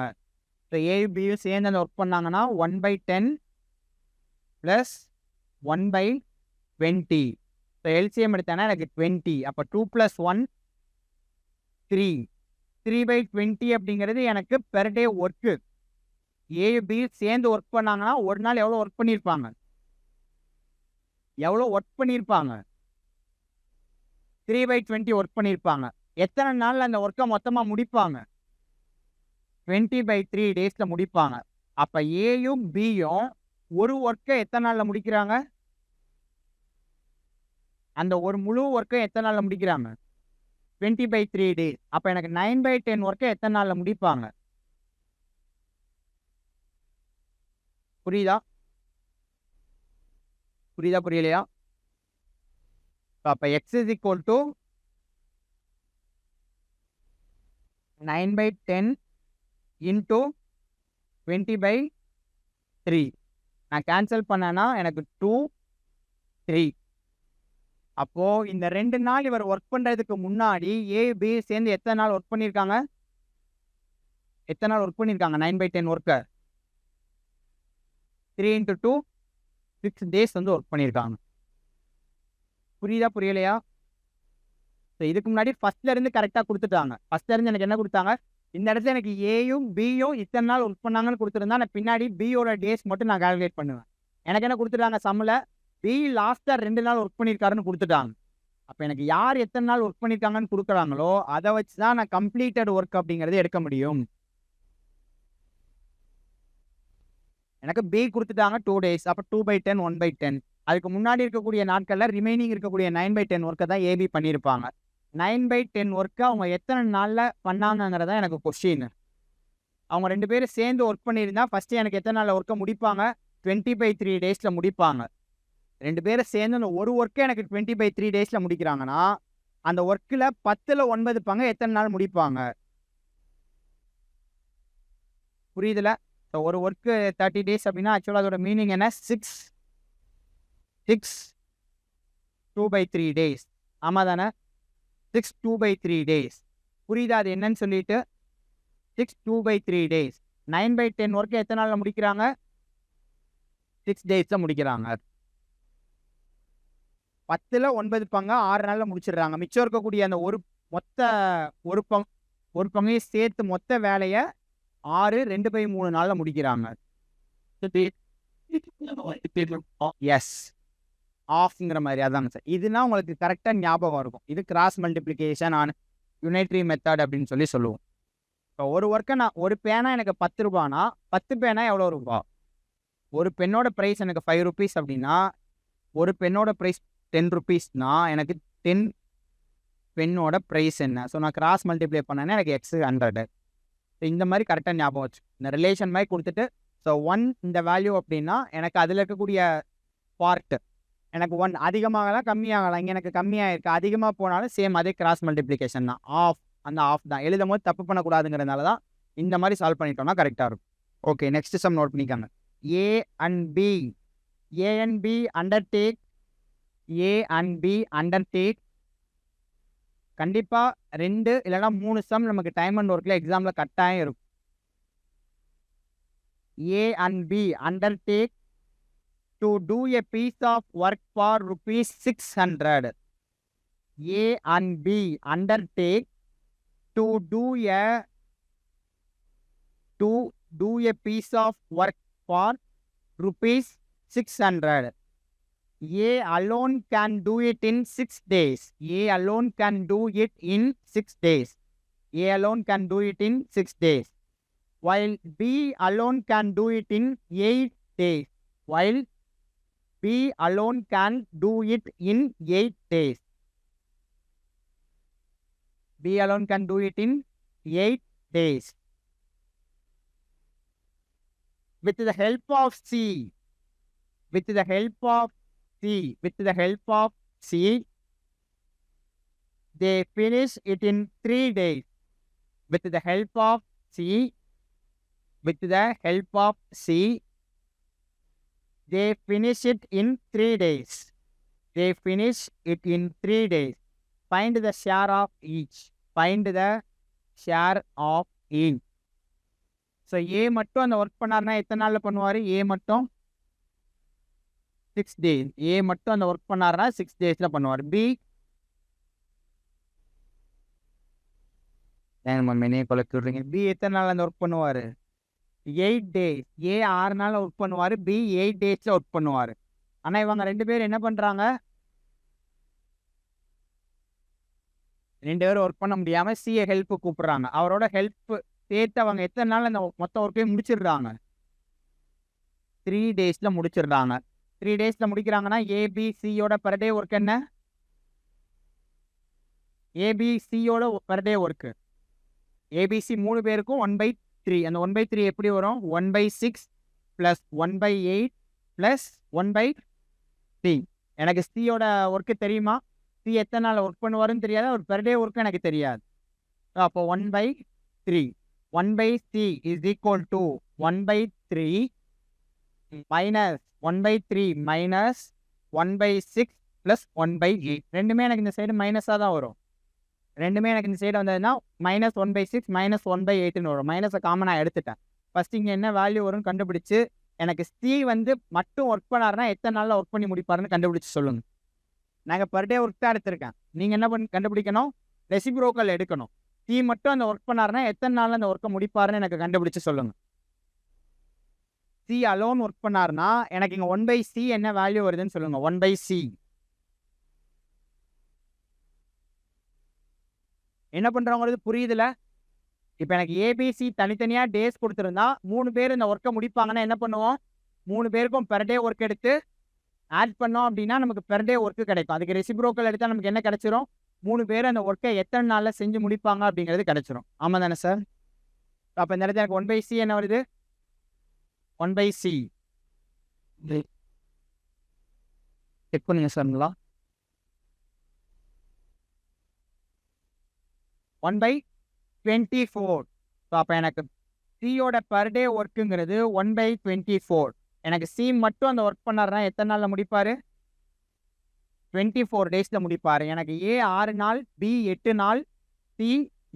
ஸோ ஏயும் பியும் சேர்ந்து அந்த ஒர்க் பண்ணாங்கன்னா 1/10 + 1/20. ஸோ எல்சிஎம் எடுத்தேன்னா எனக்கு 20. அப்போ 2 + 1 3. 3/20 அப்படிங்கிறது எனக்கு பெர் டே ஒர்க்கு. ஏயும் பியும் சேர்ந்து ஒர்க் பண்ணாங்கன்னா ஒரு நாள் எவ்வளோ ஒர்க் பண்ணியிருப்பாங்க? எவ்வளோ ஒர்க் பண்ணியிருப்பாங்க? 3/20 ஒர்க் பண்ணியிருப்பாங்க. எத்தனை நாளில் அந்த ஒர்க்கை மொத்தமாக முடிப்பாங்க? 20/3 டேஸில் முடிப்பாங்க. அப்போ ஏயும் பியும் ஒரு ஒர்க்கை எத்தனை நாளில் முடிக்கிறாங்க? அந்த ஒரு முழு ஒர்க்கை எத்தனை நாளில் முடிக்கிறாங்க? 20/3 டேஸ். அப்போ எனக்கு 9/10 ஒர்க்கை எத்தனை நாளில் முடிப்பாங்க? புரியுதா? புரியலையா? அப்போ x is equal to 9/10 into 20/3. நான் கேன்சல் பண்ணேன்னா எனக்கு 2 3. அப்போது இந்த 2 நாள் இவர் ஒர்க் பண்ணுறதுக்கு முன்னாடி ஏ பி சேர்ந்து எத்தனை நாள் ஒர்க் பண்ணியிருக்காங்க? 9/10 ஒர்க்கை 3 × 2 6 days வந்து ஒர்க் பண்ணியிருக்காங்க. புரியலையா? ஸோ இதுக்கு முன்னாடி ஃபஸ்ட்லேருந்து கரெக்டாக கொடுத்துட்டாங்க. ஃபஸ்ட்லேருந்து எனக்கு என்ன கொடுத்தாங்க? இந்த இடத்துல எனக்கு ஏயும் பியும் இத்தனை நாள் ஒர்க் பண்ணாங்கன்னு கொடுத்துருந்தா நான் பின்னாடி பியோட டேஸ் மட்டும் நான் கால்குலேட் பண்ணுவேன். எனக்கு என்ன கொடுத்துட்டாங்க? சம்மில் பி லாஸ்ட்டாக 2 நாள் ஒர்க் பண்ணியிருக்காருன்னு கொடுத்துட்டாங்க. அப்போ எனக்கு யார் எத்தனை நாள் ஒர்க் பண்ணியிருக்காங்கன்னு கொடுக்குறாங்களோ அதை வச்சு தான் நான் கம்ப்ளீட்டட் ஒர்க் அப்படிங்கிறது எடுக்க முடியும். எனக்கு பி கொடுத்துட்டாங்க 2 days. அப்போ 2/10 1/10. அதுக்கு முன்னாடி இருக்கக்கூடிய நாட்களில் ரிமைனிங் இருக்கக்கூடிய 9/10 ஒர்க்கை தான் ஏபி பண்ணியிருப்பாங்க. 9/10 ஒர்க்கை அவங்க எத்தனை நாளில் பண்ணாங்கிறதா எனக்கு கொஸ்டின். அவங்க 2 பேரும் சேர்ந்து ஒர்க் பண்ணியிருந்தா ஃபஸ்ட்டு எனக்கு எத்தனை நாளில் ஒர்க்கை முடிப்பாங்க? 20/3 டேஸில் முடிப்பாங்க. 2 பேரும் சேர்ந்து அந்த ஒரு ஒர்க்கை எனக்கு 20/3 டேஸில் முடிக்கிறாங்கன்னா அந்த ஒர்க்கில் 10ல் 9 பங்கு எத்தனை நாள் முடிப்பாங்க? புரியுதுல? ஸோ ஒரு ஒர்க்கு 30 days அப்படின்னா ஆக்சுவலாக அதோட மீனிங் என்ன? 6 2/3 days. ஆமாம் தானே? 6 2/3 days. புரியுதா அது என்னன்னு சொல்லிட்டு? 6 2/3 days. 9/10 ஒர்க்கு எத்தனை நாளில் முடிக்கிறாங்க? 6 daysல முடிக்கிறாங்க. 10ல் 9 பங்கு 6 நாளில் முடிச்சிடுறாங்க. மிச்சம் இருக்கக்கூடிய அந்த ஒரு பங்கையும் சேர்த்து மொத்த வேலையை 6 2/3 நாளில் முடிக்கிறாங்க. எஸ் ஆஃப்ங்கிற மாதிரி அதாங்க சார். இதுனா உங்களுக்கு கரெக்டாக ஞாபகம் இருக்கும். இது cross multiplication on unitary method அப்படின்னு சொல்லுவோம். இப்போ ஒரு ஒர்க்கை ஒரு பேனா எனக்கு 10 ரூபானா 10 பேனா எவ்வளோ ரூபா? ஒரு பெண்ணோட ப்ரைஸ் எனக்கு 5 rupees அப்படின்னா ஒரு பெண்ணோட ப்ரைஸ் 10 rupeesனா எனக்கு 10 பெண்ணோட ப்ரைஸ் என்ன? ஸோ நான் கிராஸ் மல்டிப்ளை பண்ணேன்னா எனக்கு x 100. ஸோ இந்த மாதிரி கரெக்டாக ஞாபகம் வச்சு இந்த ரிலேஷன் மாதிரி கொடுத்துட்டு ஸோ 1 இந்த வேல்யூ அப்படின்னா எனக்கு அதில் இருக்கக்கூடிய பார்ட் எனக்கு 1 அதிகமாகலாம் கம்மியாகலாம். இங்கே எனக்கு கம்மியாக இருக்குது. அதிகமாக போனாலும் சேம் அதே கிராஸ் மல்டிப்ளிகேஷன் தான். ஆஃப் அந்த ஆஃப் தான். எழுதும் போது தப்பு பண்ணக்கூடாதுங்கிறதுனால தான் இந்த மாதிரி சால்வ் பண்ணிட்டோம்னா கரெக்டாக இருக்கும். ஓகே, நெக்ஸ்ட் சம் நோட் பண்ணிக்காங்க. ஏ அண்ட் பி அண்டர்டேக் கண்டிப்பாக 2 இல்லைனா 3 சம் நமக்கு டைம் அண்ட் ஒர்க்கில் எக்ஸாமில் கட்டாயம் இருக்கும். A and B undertake to do a piece of work for rupees 600. A and B undertake to do a piece of work for rupees 600. A alone can do it in 6 days. A alone can do it in 6 days. A alone can do it in 6 days. While B alone can do it in 8 days. While B alone can do it in 8 days. B alone can do it in 8 days. With the help of C, they finish it in 3 days. With the help of C, they finish it in 3 days. Find the share of each. So A மட்டும் அந்த work பண்ணாருன்னா எத்தனை நாளில் பண்ணுவார்? A மட்டும் 6 days. A மட்டும் அந்த work பண்ணாருன்னா 6 daysல பண்ணுவார். B B எத்தனை நாள் அந்த ஒர்க் பண்ணுவார்? 8 days. A 6 நாள் ஒர்க் பண்ணுவார். B 8 daysல ஒர்க் பண்ணுவார். ஆனால் இவங்க 2 பேர் என்ன பண்ணுறாங்க? 2 பேரும் ஒர்க் பண்ண முடியாமல் சிஏ ஹெல்ப்பு கூப்பிட்றாங்க. அவரோட ஹெல்ப் சேர்த்து அவங்க எத்தனை நாள் அந்த மொத்த ஒர்க்கையும் முடிச்சிடுறாங்க? 3 daysல முடிச்சிடுறாங்க. 3 daysல முடிக்கிறாங்கன்னா ஏபிசியோட பர் டே ஒர்க் என்ன? ஏபிசியோட பர் டே ஒர்க்கு ஏபிசி 3 பேருக்கும் 1/3. அந்த 1/3 எப்படி வரும்? 1/6 + 1/8 + 1/3. எனக்கு சியோட ஒர்க்கு தெரியுமா? சி எத்தனை நாள் ஒர்க் பண்ணுவாருன்னு தெரியாது. ஒரு பெர் டே ஒர்க்கு எனக்கு தெரியாது. அப்போ 1/3. 1/C is equal to 1/3 minus 1/3 minus 1/6 plus 1/8. ரெண்டுமே எனக்கு இந்த சைடு மைனஸாக தான் வரும். ரெண்டுமே எனக்கு இந்த சைடு வந்ததுன்னா -1/6 -1/8ன்னு வரும். மைனஸை காமனாக எடுத்துட்டேன். ஃபஸ்ட் இங்கே என்ன வேல்யூ வரும்னு கண்டுபிடிச்சு எனக்கு சி வந்து மட்டும் ஒர்க் பண்ணாருன்னா எத்தனை நாளில் ஒர்க் பண்ணி முடிப்பாருன்னு கண்டுபிடிச்சு சொல்லுங்கள். நாங்கள் பர் டே ஒர்க் தான் எடுத்திருக்கேன். நீங்கள் என்ன கண்டுபிடிக்கணும்? ரெசிப்ரோக்கல் எடுக்கணும். சி மட்டும் அந்த ஒர்க் பண்ணாருன்னா எத்தனை நாளில் அந்த ஒர்க்கை முடிப்பாருன்னு எனக்கு கண்டுபிடிச்சு சொல்லுங்கள். சி அலோன் ஒர்க் பண்ணாருன்னா எனக்கு இங்கே 1/C என்ன வேல்யூ வருதுன்னு சொல்லுங்கள். 1/C என்ன பண்ணுறவங்கிறது புரியுதுல? இப்போ எனக்கு ஏபிசி தனித்தனியாக டேஸ் கொடுத்துருந்தா 3 பேர் இந்த ஒர்க்கை முடிப்பாங்கன்னா என்ன பண்ணுவோம்? 3 பேருக்கும் பெர் டே ஒர்க் எடுத்து ஆட் பண்ணோம் அப்படின்னா நமக்கு பெர் டே ஒர்க்கு கிடைக்கும். அதுக்கு ரெசிப்ரோக்கல் எடுத்தால் நமக்கு என்ன கிடைச்சிரும்? 3 பேர் அந்த ஒர்க்கை எத்தனை நாளில் செஞ்சு முடிப்பாங்க அப்படிங்கிறது கிடைச்சிரும். ஆமாம் தானே சார்? அப்போ இந்த இடத்துல எனக்கு 1/C என்ன வருது? 1/C செக் பண்ணுங்க சார்ங்களா. 1/24. ஸோ அப்போ எனக்கு சியோட பர் டே ஒர்க்குங்கிறது 1/24. எனக்கு சி மட்டும் அந்த ஒர்க் பண்ணாருன்னா எத்தனை நாளில் முடிப்பார்? 24 டேஸில் முடிப்பார். எனக்கு ஏ 6 நாள், பி 8 நாள், சி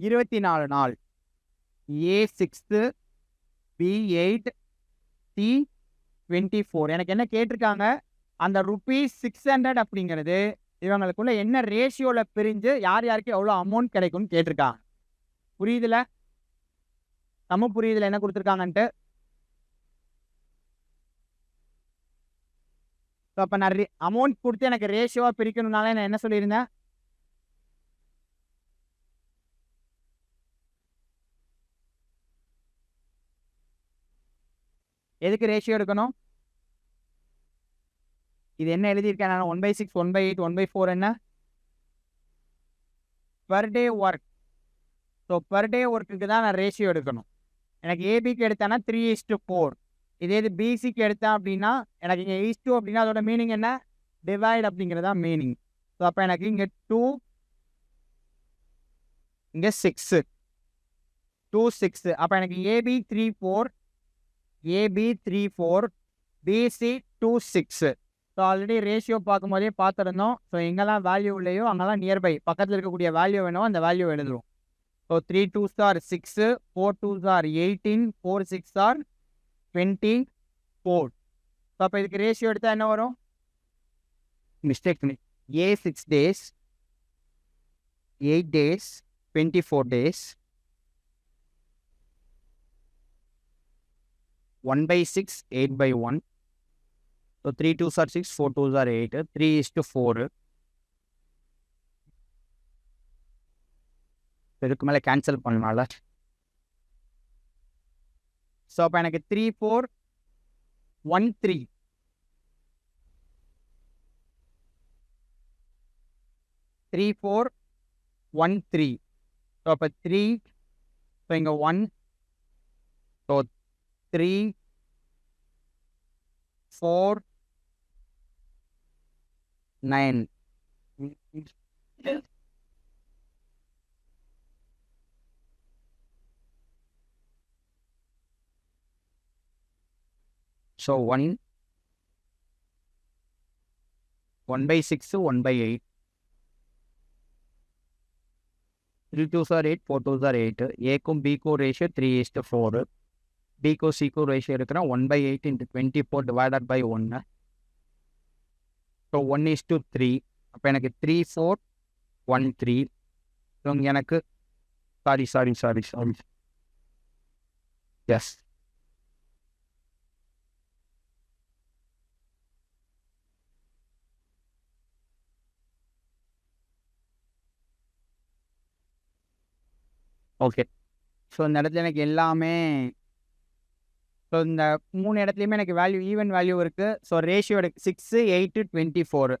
24 நாள். ஏ 6, பி 8, சி 24. எனக்கு என்ன கேட்டிருக்காங்க? அந்த ₹600 அப்படிங்கிறது இவங்களுக்குள்ள என்ன ரேஷியோவில் பிரிஞ்சு யார் யாருக்கு எவ்வளோ அமௌண்ட் கிடைக்கும்னு கேட்டிருக்காங்க. புரியுதுல? நம்ம புரியுதுல என்ன கொடுத்துருக்காங்கன்ட்டு? ஸோ அப்போ நான் அமௌண்ட் கொடுத்து எனக்கு ரேஷியோவாக பிரிக்கணும்னால நான் என்ன சொல்லியிருந்தேன்? எதுக்கு ரேஷியோ எடுக்கணும்? இது என்ன எழுதியிருக்கேன் நான்? 1/6, 1/8, 1/4 என்ன? Per day work. So per day ஒர்க்குக்கு தான் நான் ரேஷியோ எடுக்கணும். எனக்கு ஏபிக்கு எடுத்தேன்னா 3:4. இதே இது பிசிக்கு எடுத்தேன் அப்படின்னா எனக்கு இங்கே ஈஸ் டூ அப்படின்னா அதோட மீனிங் என்ன? டிவைட் அப்படிங்கிறதா மீனிங். ஸோ அப்போ எனக்கு இங்கே 2 இங்கே 6 2 6 அப்போ எனக்கு AB 3 4 AB 3 4 BC 2 6. So already ratio பார்க்கும்போதே பார்த்துருந்தோம். ஸோ எங்கெல்லாம் வேல்யூ இல்லையோ அங்கெல்லாம் நியர்பை பக்கத்தில் இருக்கக்கூடிய வேல்யூ வேணும், அந்த வேல்யூ எழுதுவோம். So 3 2s are 6, 4 2s are 18, 4 6 are 24. So அப்போ இதுக்கு ரேஷியோ எடுத்தால் என்ன வரும்? மிஸ்டேக் பண்ணி ஏ 6 days, 8 days, 24 days, 1/6, 8/1. So 3 2s are 6, 4 2s are 8, 3:4. இதுக்கு மேலே கேன்சல் பண்ணலாம்ல. ஸோ அப்போ எனக்கு 3 4 1 3 3 4 1 3. ஸோ அப்போ 3, ஸோ இங்கே 1, so 3 4 9. So 1/6, 1/8. 3 2s are 8, 4 2s are 8. ஏக்கும் பிக்கும் ரேஷியோ 3:4. பிக்கும் சிக்கும் ரேஷியோ இருக்குன்னா 1/8 into 24 divided by 1. ஸோ 1:3. அப்போ எனக்கு 3 4 1 3. ஸோ எனக்கு சாரி எஸ் ஓகே. ஸோ இந்த இடத்துல எனக்கு எல்லாமே, ஸோ இந்த 3 இடத்துலையுமே எனக்கு வேல்யூ ஈவன் வேல்யூ இருக்குது. ஸோ ரேஷியோ எடுக்கு 6 8 24.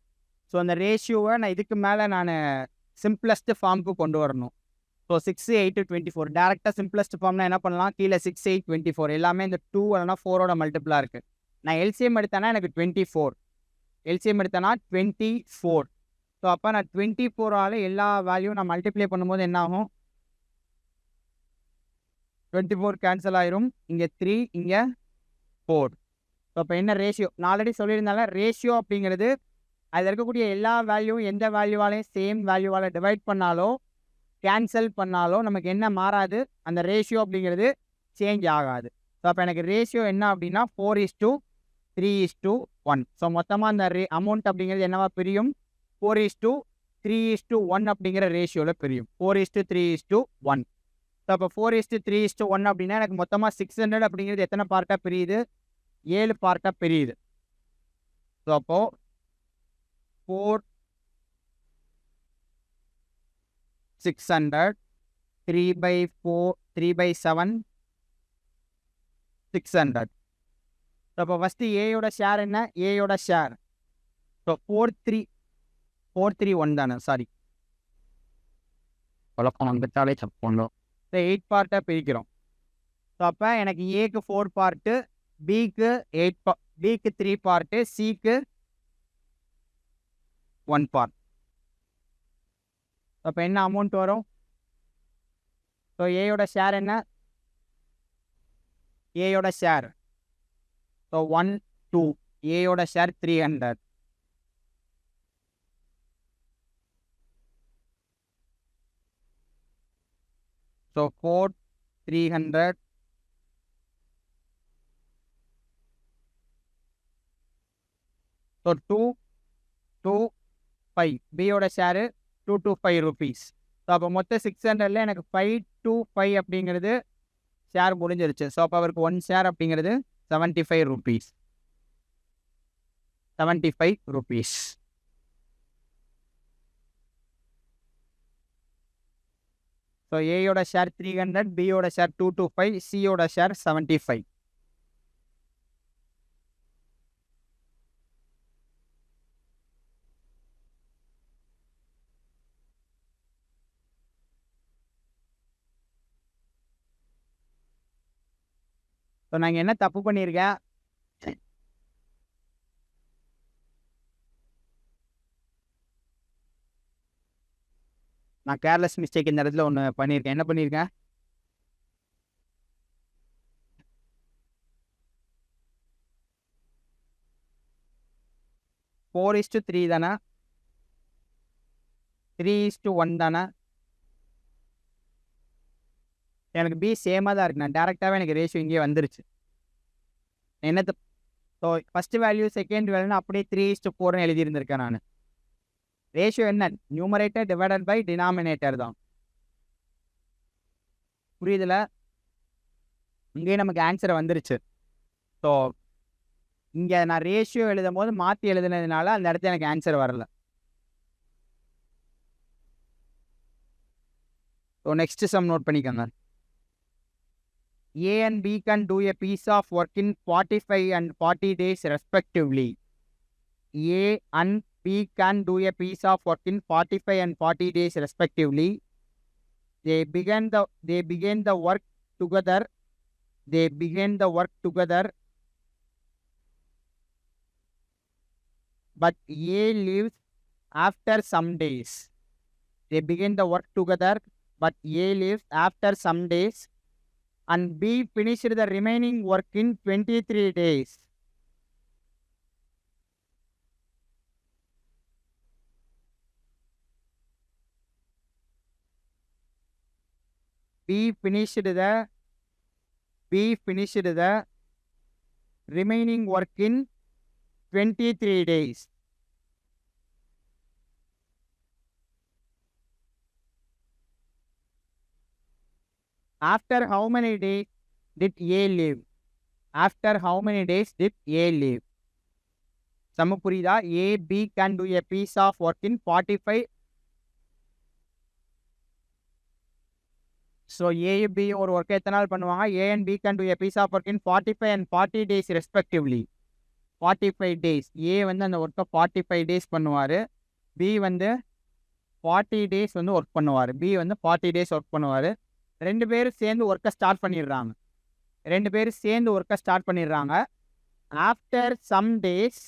ஸோ அந்த ரேஷியோவை நான் இதுக்கு மேலே நான் சிம்பிளஸ்ட் ஃபார்முக்கு கொண்டு வரணும். ஸோ 6 8 24 டேரெக்டாக சிம்பிளஸ்ட் ஃபார்ம்னா என்ன பண்ணலாம்? கீழே 6 8 24 எல்லாமே இந்த 2 இல்லைனா 4ஓட மல்டிபிளாக இருக்குது. நான் எல்சிஎம் எடுத்தேன்னா எனக்கு 24. எல்சிஎம் எடுத்தேன்னா 24. ஸோ அப்போ நான் 24ஆல் எல்லா வேல்யூ நான் மல்டிப்ளை பண்ணும்போது என்ன ஆகும்? 24 கேன்சல் ஆயிரும். இங்கே 3 இங்கே 4. ஸோ அப்போ என்ன ரேஷியோ? நான் ஆல்ரெடி சொல்லியிருந்தால ரேஷியோ அப்படிங்கிறது அதில் இருக்கக்கூடிய எல்லா வேல்யூவும் எந்த வேல்யூவாலையும் சேம் வேல்யூவால் டிவைட் பண்ணாலோ கேன்சல் பண்ணாலோ நமக்கு என்ன மாறாது? அந்த ரேஷியோ அப்படிங்கிறது சேஞ்ச் ஆகாது. ஸோ அப்போ எனக்கு ரேஷியோ என்ன அப்படின்னா 4:3:1. ஸோ மொத்தமாக அந்த அமௌண்ட் அப்படிங்கிறது என்னவா பிரியும்? 4:3:1 அப்படிங்கிற ரேஷியோவில் பிரியும். 4:3:1. ஸோ அப்போ 4:3:1 அப்படின்னா எனக்கு மொத்தமாக 600 அப்படிங்கிறது எத்தனை பார்ட்டாக பிரியுது? 7 பார்ட்டாக பிரியுது. ஸோ அப்போது 4 600 3/4 3/7 600. ஸோ அப்போ ஃபஸ்ட்டு ஏயோட ஷேர் என்ன? ஏயோட ஷேர் ஸோ 431 தானே, சாரி குழப்பம் வந்துட்டாலே தப்போம். ஸோ 8 பார்ட்டாக பிரிக்கிறோம். ஸோ அப்போ எனக்கு ஏக்கு 4 பார்ட்டு, பிக்கு 3 பார்ட்டு, சிக்கு 1 பார்ட். அப்போ என்ன அமௌண்ட் வரும்? ஸோ ஏயோட ஷேர் என்ன? ஏயோட ஷேர் ஸோ 1 2 ஏயோட ஷேர் 300. ஸோ 4 300 ஸோ 2 2 5 பியோட ஷேரு 225 rupees. ஸோ அப்போ மொத்தம் 600ல் எனக்கு 525 அப்படிங்கிறது ஷேர் முடிஞ்சிருச்சு. ஸோ அப்போ அவருக்கு 1 ஷேர் அப்படிங்கிறது 75 rupees. 75 rupees. ஸோ ஏயோட ஷேர் 300, பியோட ஷேர் 225, சியோட ஷேர் 75. ஸோ நான் என்ன தப்பு பண்ணியிருக்கேன், நான் கேர்லெஸ் மிஸ்டேக் இந்த இடத்துல ஒன்று பண்ணியிருக்கேன். என்ன பண்ணியிருக்கேன், 4:3 தானே, 3:1 தானே. எனக்கு பி சேமாக தான் இருக்கு. நான் டேரெக்டாகவே எனக்கு ரேஷியோ இங்கேயே வந்துருச்சு. என்னத்தை ஸோ ஃபஸ்ட்டு வேல்யூ செகண்ட் வேல்யூன்னு அப்படியே 3:4ன்னு எழுதியிருந்திருக்கேன் நான். ரேஷியோ என்ன, நியூமரேட்டர் டிவைடட் பை டினாமினேட்டர் தான். புரியுதுல, இங்கேயே நமக்கு ஆன்சர் வந்துருச்சு. ஸோ இங்கே நான் ரேஷியோ எழுதும் போது மாற்றி எழுதுனதுனால அந்த இடத்துல எனக்கு ஆன்சர் வரல. ஸோ நெக்ஸ்ட் சம் நோட் பண்ணிக்கோங்க. A and B can do a piece of work in 45 and 40 days respectively. A and B can do a piece of work in 45 and 40 days respectively. They began the work together. But A leaves after some days. They begin the work together, but A leaves after some days. And B finished the remaining work in 23 days. B finished the remaining work in 23 days. After how many days did A leave? சம புரியுதா? A, B can do a piece of work in 45. So A, B ஒரு ஒர்க்கை எத்தனை நாள் பண்ணுவாங்க? A and B can do a piece of work in 45 and 40 days respectively. 45 days. A வந்து அந்த ஒர்க்கை 45 days பண்ணுவார். B வந்து 40 days வந்து ஒர்க் பண்ணுவார். B வந்து 40 days ஒர்க் பண்ணுவார். ரெண்டு பேரும் சேர்ந்து ஒர்க்கை ஸ்டார்ட் பண்ணிடுறாங்க. After some days,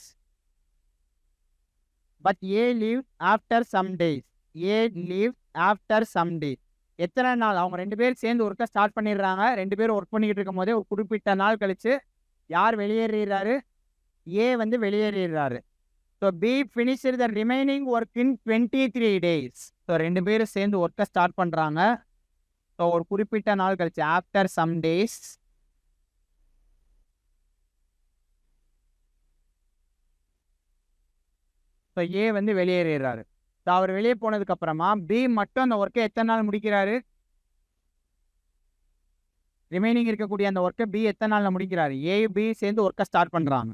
but A leave after some days. எத்தனை நாள் அவங்க ரெண்டு பேரும் சேர்ந்து ஒர்க்கை ஸ்டார்ட் பண்ணிடுறாங்க. ரெண்டு பேரும் ஒர்க் பண்ணிக்கிட்டு இருக்கும் போதே ஒரு குறிப்பிட்ட நாள் கழிச்சு யார் வெளியேறாரு? ஏ வந்து வெளியேறாரு. So B finished the remaining work in 23 days. So ரெண்டு பேரும் சேர்ந்து ஒர்க்கை ஸ்டார்ட் பண்ணுறாங்க. ஸோ ஒரு குறிப்பிட்ட நாள் கழிச்சு after some days so A வந்து வெளியேறாரு. ஸோ அவர் வெளியே போனதுக்கு அப்புறமா பி மட்டும் அந்த ஒர்க்கை எத்தனை நாள் முடிக்கிறாரு? ரிமைனிங் இருக்கக்கூடிய அந்த ஒர்க்கை பி எத்தனை நாளில் முடிக்கிறாரு? ஏ பி சேர்ந்து ஒர்க்கை ஸ்டார்ட் பண்ணுறாங்க.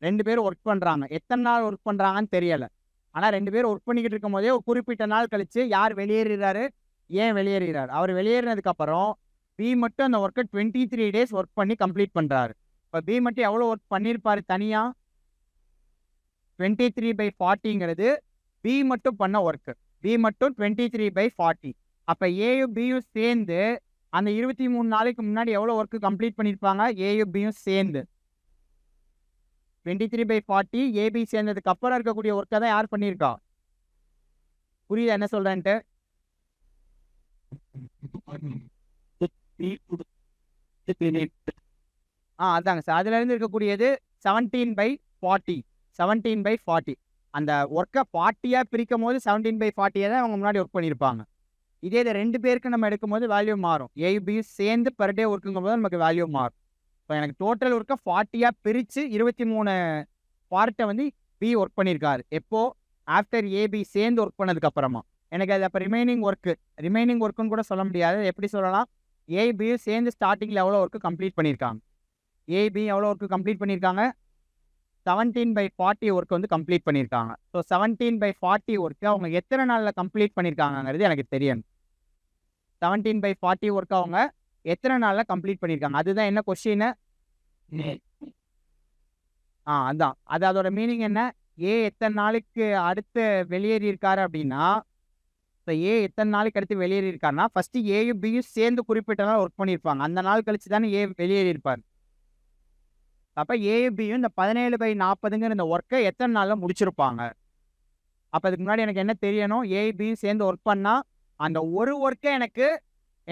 ரெண்டு பேரும் ஒர்க் பண்ணுறாங்க. எத்தனை நாள் ஒர்க் பண்ணுறாங்கன்னு தெரியலை. ஆனால் ரெண்டு பேரும் ஒர்க் பண்ணிக்கிட்டு இருக்கும் போதே ஒரு குறிப்பிட்ட நாள் கழிச்சு யார் வெளியேறாரு? ஏன் வெளியேறார்? அவர் வெளியேறினதுக்கு அப்புறம் பி மட்டும் அந்த ஒர்க்கை 23 days ஒர்க் பண்ணி கம்ப்ளீட் பண்ணுறாரு. இப்போ பி மட்டும் எவ்வளோ ஒர்க் பண்ணியிருப்பார் தனியாக? 23/40ங்கிறது பி மட்டும் பண்ண ஒர்க்கு. பி மட்டும் 23/40. அப்போ ஏயும் பியும் சேர்ந்து அந்த 23 நாளைக்கு முன்னாடி எவ்வளோ ஒர்க்கு கம்ப்ளீட் பண்ணியிருப்பாங்க? ஏயும் பியும் சேர்ந்து 23/40 ஏபி சேர்ந்ததுக்கு அப்புறம் இருக்கக்கூடிய ஒர்க்கை தான் யார் பண்ணியிருக்கா? புரியுதா என்ன சொல்கிறேன்ட்டு? அதாங்க சார், அதுல இருந்து இருக்கக்கூடியது 17/40. அந்த ஒர்க்கை 40 பிரிக்கும் போது 17/40 தான் அவங்க முன்னாடி ஒர்க் பண்ணியிருப்பாங்க. இதே இதை ரெண்டு பேருக்கு நம்ம எடுக்கும் போது வேல்யூ மாறும். ஏ பி சேர்ந்து பர் டே ஒர்க்குங்கும் போது நமக்கு வேல்யூ மாறும். இப்போ எனக்கு டோட்டல் ஒர்க்கை 40 பிரித்து 23 பார்ட்டை வந்து பி ஒர்க் பண்ணியிருக்காரு. எப்போ? ஆஃப்டர் ஏபி சேர்ந்து ஒர்க் பண்ணதுக்கு அப்புறமா. எனக்கு அது அப்போ ரிமைனிங் ஒர்க்குன்னு கூட சொல்ல முடியாது. எப்படி சொல்லலாம்? ஏபியும் சேர்ந்து ஸ்டார்டிங்கில் எவ்வளோ ஒர்க்கு கம்ப்ளீட் பண்ணியிருக்காங்க? ஏபி எவ்வளோ ஒர்க்கு கம்ப்ளீட் பண்ணியிருக்காங்க? 17/40 ஒர்க்கு வந்து கம்ப்ளீட் பண்ணியிருக்காங்க. ஸோ 17/40 ஒர்க்கு அவங்க எத்தனை நாளில் கம்ப்ளீட் பண்ணியிருக்காங்கிறது எனக்கு தெரியணும். 17/40 ஒர்க்கு அவங்க எத்தனை நாளில் கம்ப்ளீட் பண்ணியிருக்காங்க? அதுதான் என்ன கொஸ்டின்? அதான் அதோட மீனிங் என்ன? ஏ எத்தனை நாளைக்கு அடுத்து வெளியேறி இருக்காரு அப்படின்னா, இப்போ ஏ எத்தனை நாளைக்கு அடுத்து வெளியேறி இருக்காருன்னா, ஃபஸ்ட்டு ஏயும் பியும் சேர்ந்து குறிப்பிட்ட நாள் ஒர்க் பண்ணியிருப்பாங்க. அந்த நாள் கழிச்சு தானே ஏ வெளியேறி இருப்பார். அப்போ ஏபியும் இந்த 17/40ங்கிற இந்த ஒர்க்கை எத்தனை நாளில் முடிச்சிருப்பாங்க? அப்போ அதுக்கு முன்னாடி எனக்கு என்ன தெரியணும்? ஏபியும் சேர்ந்து ஒர்க் பண்ணால் அந்த ஒரு ஒர்க்கை எனக்கு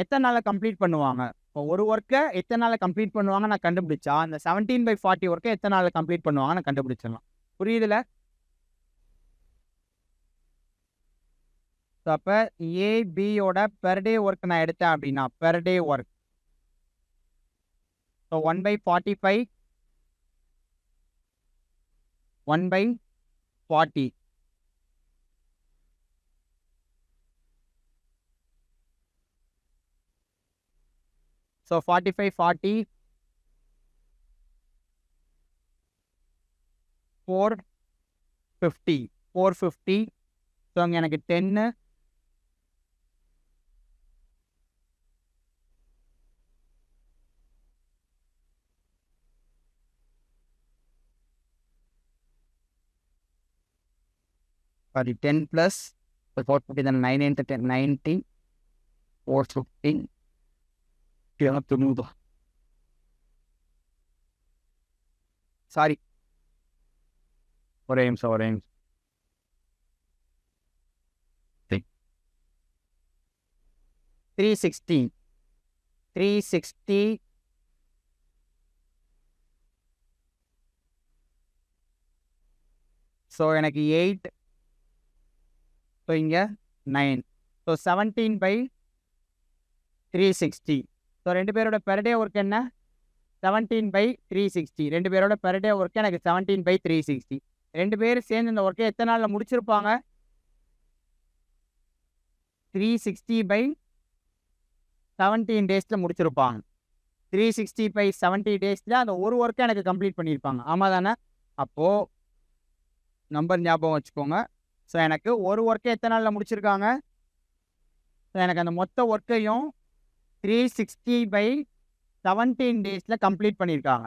எத்தனை நாளில் கம்ப்ளீட் பண்ணுவாங்க? இப்போ ஒரு ஒர்க்கை எத்தனை நாளில் கம்ப்ளீட் பண்ணுவாங்க நான் கண்டுபிடிச்சா அந்த 17/40 ஒர்க்கை எத்தனை நாளில் கம்ப்ளீட் பண்ணுவாங்க நான் கண்டுபிடிச்சிடலாம். புரியுதுல? ஸோ அப்போ ஏபியோட பெர் டே ஒர்க் நான் எடுத்தேன் அப்படின்னா per day work so 1/45 1/40 so 45 40 450 so அங்கே எனக்கு 10 sorry 10 plus 450 then 9 into 10 90 450 sorry ஒரே நிமிஷம் 360 ஸோ எனக்கு 8 ஸோ இங்கே 9 ஸோ 17/360 ஸோ ரெண்டு பேரோட பெர் டே ஒர்க் என்ன 17/360 ரெண்டு பேரோட பெர் டே ஒர்க் எனக்கு 17/360 ரெண்டு பேரும் சேர்ந்து இந்த ஒர்க்கை எத்தனை நாளில் முடிச்சிருப்பாங்க 360/17 டேஸில் முடிச்சிருப்பாங்க 360/70 டேஸில் அந்த ஒரு ஒர்க்கை எனக்கு கம்ப்ளீட் பண்ணியிருப்பாங்க. ஆமாம் தானே? அப்போது நம்பர் ஞாபகம் வச்சுக்கோங்க. ஸோ எனக்கு ஒரு ஒர்க்கை எத்தனை நாளில் முடிச்சிருக்காங்க? ஸோ எனக்கு அந்த மொத்த ஒர்க்கையும் 360/17 டேஸில் கம்ப்ளீட் பண்ணியிருக்காங்க.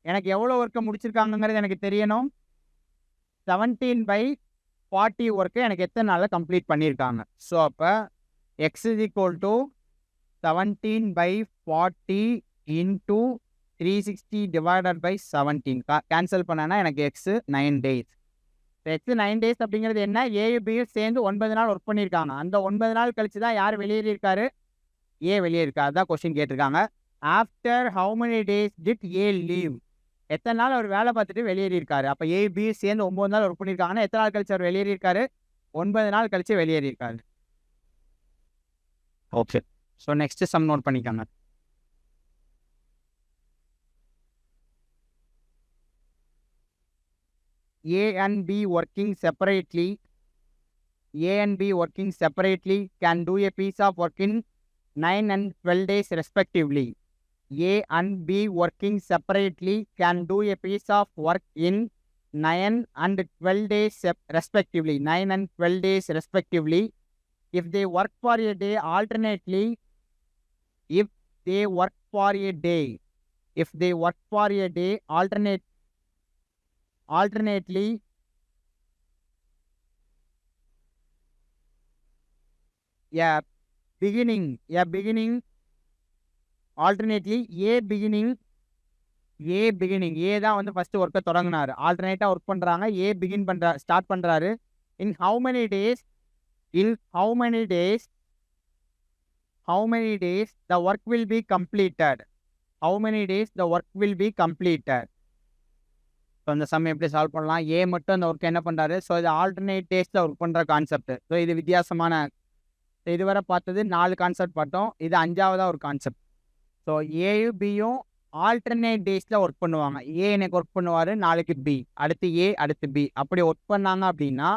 எனக்கு எவ்வளோ ஒர்க்கை முடிச்சிருக்காங்கங்கிறது எனக்கு தெரியணும். 17/40 ஒர்க்கை எனக்கு எத்தனை நாளில் கம்ப்ளீட் பண்ணியிருக்காங்க? ஸோ அப்போ X is equal to 17/40 into 360 divided by 17 cancel பண்ணனா எனக்கு எக்ஸ் 9 டேஸ். எக்ஸ் 9 டேஸ் அப்படிங்கிறது என்ன? ஏபியும் சேர்ந்து 9 நாள் ஒர்க் பண்ணியிருக்காங்க. அந்த 9 நாள் கழிச்சு தான் யார் வெளியேறியிருக்காரு? ஏ வெளியேறிருக்காரு. அதான் கொஸ்டின் கேட்டிருக்காங்க. After how many days did A leave? எத்தனை நாள் அவர் வேலை பார்த்துட்டு வெளியேறியிருக்காரு? அப்போ ஏபி சேர்ந்து 9 நாள் ஒர்க் பண்ணியிருக்காங்கன்னா எத்தனை நாள் கழிச்சு அவர் வெளியேறியிருக்காரு? 9 நாள் கழிச்சு வெளியேறியிருக்காரு. Okay, so next sum note பண்ணிக்கோங்க. A and B working separately can do a piece of work in 9 and 12 days respectively. A and B working separately can do a piece of work in 9 and 12 days respectively. 9 and 12 days respectively. If they work for a day alternately, alternately alternately A தான் வந்து first ஒர்க்கை தொடங்கினாரு. ஆல்டர்னேட்டா work பண்றாங்க. ஏ start பண்றாரு. In how many days the work will be completed? So இந்த some எப்படி solve பண்ணலாம்? ஏ மட்டும் அந்த ஒர்க் என்ன பண்ணுறாரு? ஸோ இது ஆல்டர்னேட் டேஸில் ஒர்க் பண்ணுற கான்செப்ட். ஸோ இது வித்தியாசமான, இதுவரை பார்த்தது 4 கான்செப்ட் பார்த்தோம். இது 5ஆவதாக ஒரு கான்செப்ட். ஸோ ஏயும் பியும் ஆல்டர்னேட் டேஸில் ஒர்க் பண்ணுவாங்க. ஏ எனக்கு ஒர்க் பண்ணுவார், நாளைக்கு பி, அடுத்து ஏ, அடுத்து பி, அப்படி ஒர்க் பண்ணாங்க அப்படின்னா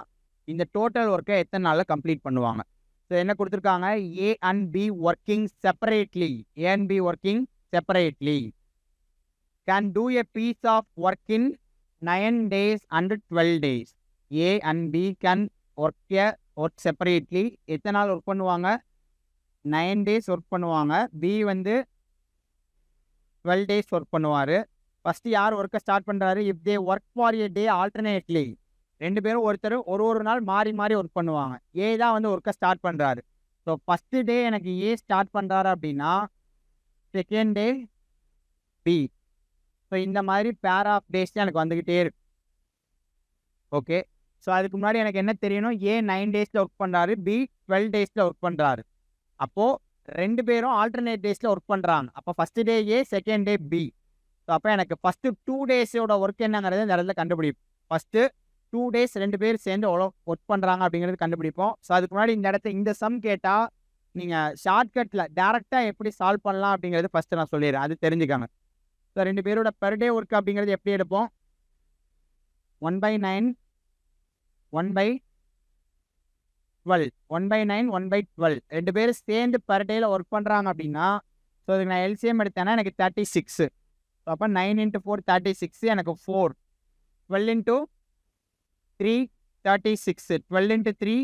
இந்த டோட்டல் ஒர்க்கை எத்தனை நாளில் கம்ப்ளீட் பண்ணுவாங்க? ஸோ என்ன கொடுத்துருக்காங்க? A and B working separately can do a piece of work in 9 days and 12 days. A and B can work separately. எத்தனை நாள் ஒர்க் பண்ணுவாங்க? 9 days ஒர்க் பண்ணுவாங்க. பி வந்து 12 days ஒர்க் பண்ணுவார். ஃபஸ்ட்டு யார் ஒர்க்கை ஸ்டார்ட் பண்ணுறாரு? If they work for a day alternately, ரெண்டு பேரும் ஒருத்தர் ஒரு நாள் மாறி ஒர்க் பண்ணுவாங்க. ஏ தான் வந்து ஒர்க்கை ஸ்டார்ட் பண்ணுறாரு. ஸோ ஃபஸ்ட்டு டே எனக்கு ஏ ஸ்டார்ட் பண்ணுறாரு அப்படின்னா செகண்ட் டே பி, ஸோ இந்த மாதிரி பேர் ஆஃப் டேஸ் எனக்கு வந்துக்கிட்டே இருக்கு. ஓகே. ஸோ அதுக்கு முன்னாடி எனக்கு என்ன தெரியணும், ஏ 9 டேஸில் ஒர்க் பண்ணுறாரு, பி 12 டேஸில் ஒர்க் பண்ணுறாரு. அப்போது 2 பேரும் ஆல்டர்னேட் டேஸில் ஒர்க் பண்ணுறாங்க. அப்போ ஃபஸ்ட்டு டே ஏ, செகண்ட் டே பி. ஸோ அப்போ எனக்கு ஃபஸ்ட்டு 2 டேஸோட ஒர்க் என்னங்கிறது இந்த இடத்துல கண்டுபிடிப்போம். ஃபஸ்ட்டு 2 டேஸ் 2 பேர் சேர்ந்து எவ்வளோ ஒர்க் பண்ணுறாங்க அப்படிங்கிறது கண்டுபிடிப்போம். ஸோ அதுக்கு முன்னாடி இந்த சம் கேட்டால் நீங்கள் ஷார்ட்கட்டில் டேரெக்டாக எப்படி சால்வ் பண்ணலாம் அப்படிங்கிறது ஃபஸ்ட்டு நான் சொல்லிடுறேன், அது தெரிஞ்சுக்காங்க. ஸோ 2 பேரோட பெர் டே ஒர்க் அப்படிங்கிறது எப்படி எடுப்போம், 1/9 1/12 1/9 1/12 2 பேரும் சேர்ந்து பெர் டேயில் ஒர்க் பண்ணுறாங்க அப்படின்னா, ஸோ அதுக்கு நான் எல்சிஎம் எடுத்தேன்னா எனக்கு 36. ஸோ அப்போ 9 × 4 36, எனக்கு 4. 12 × 3 36, 12 × 3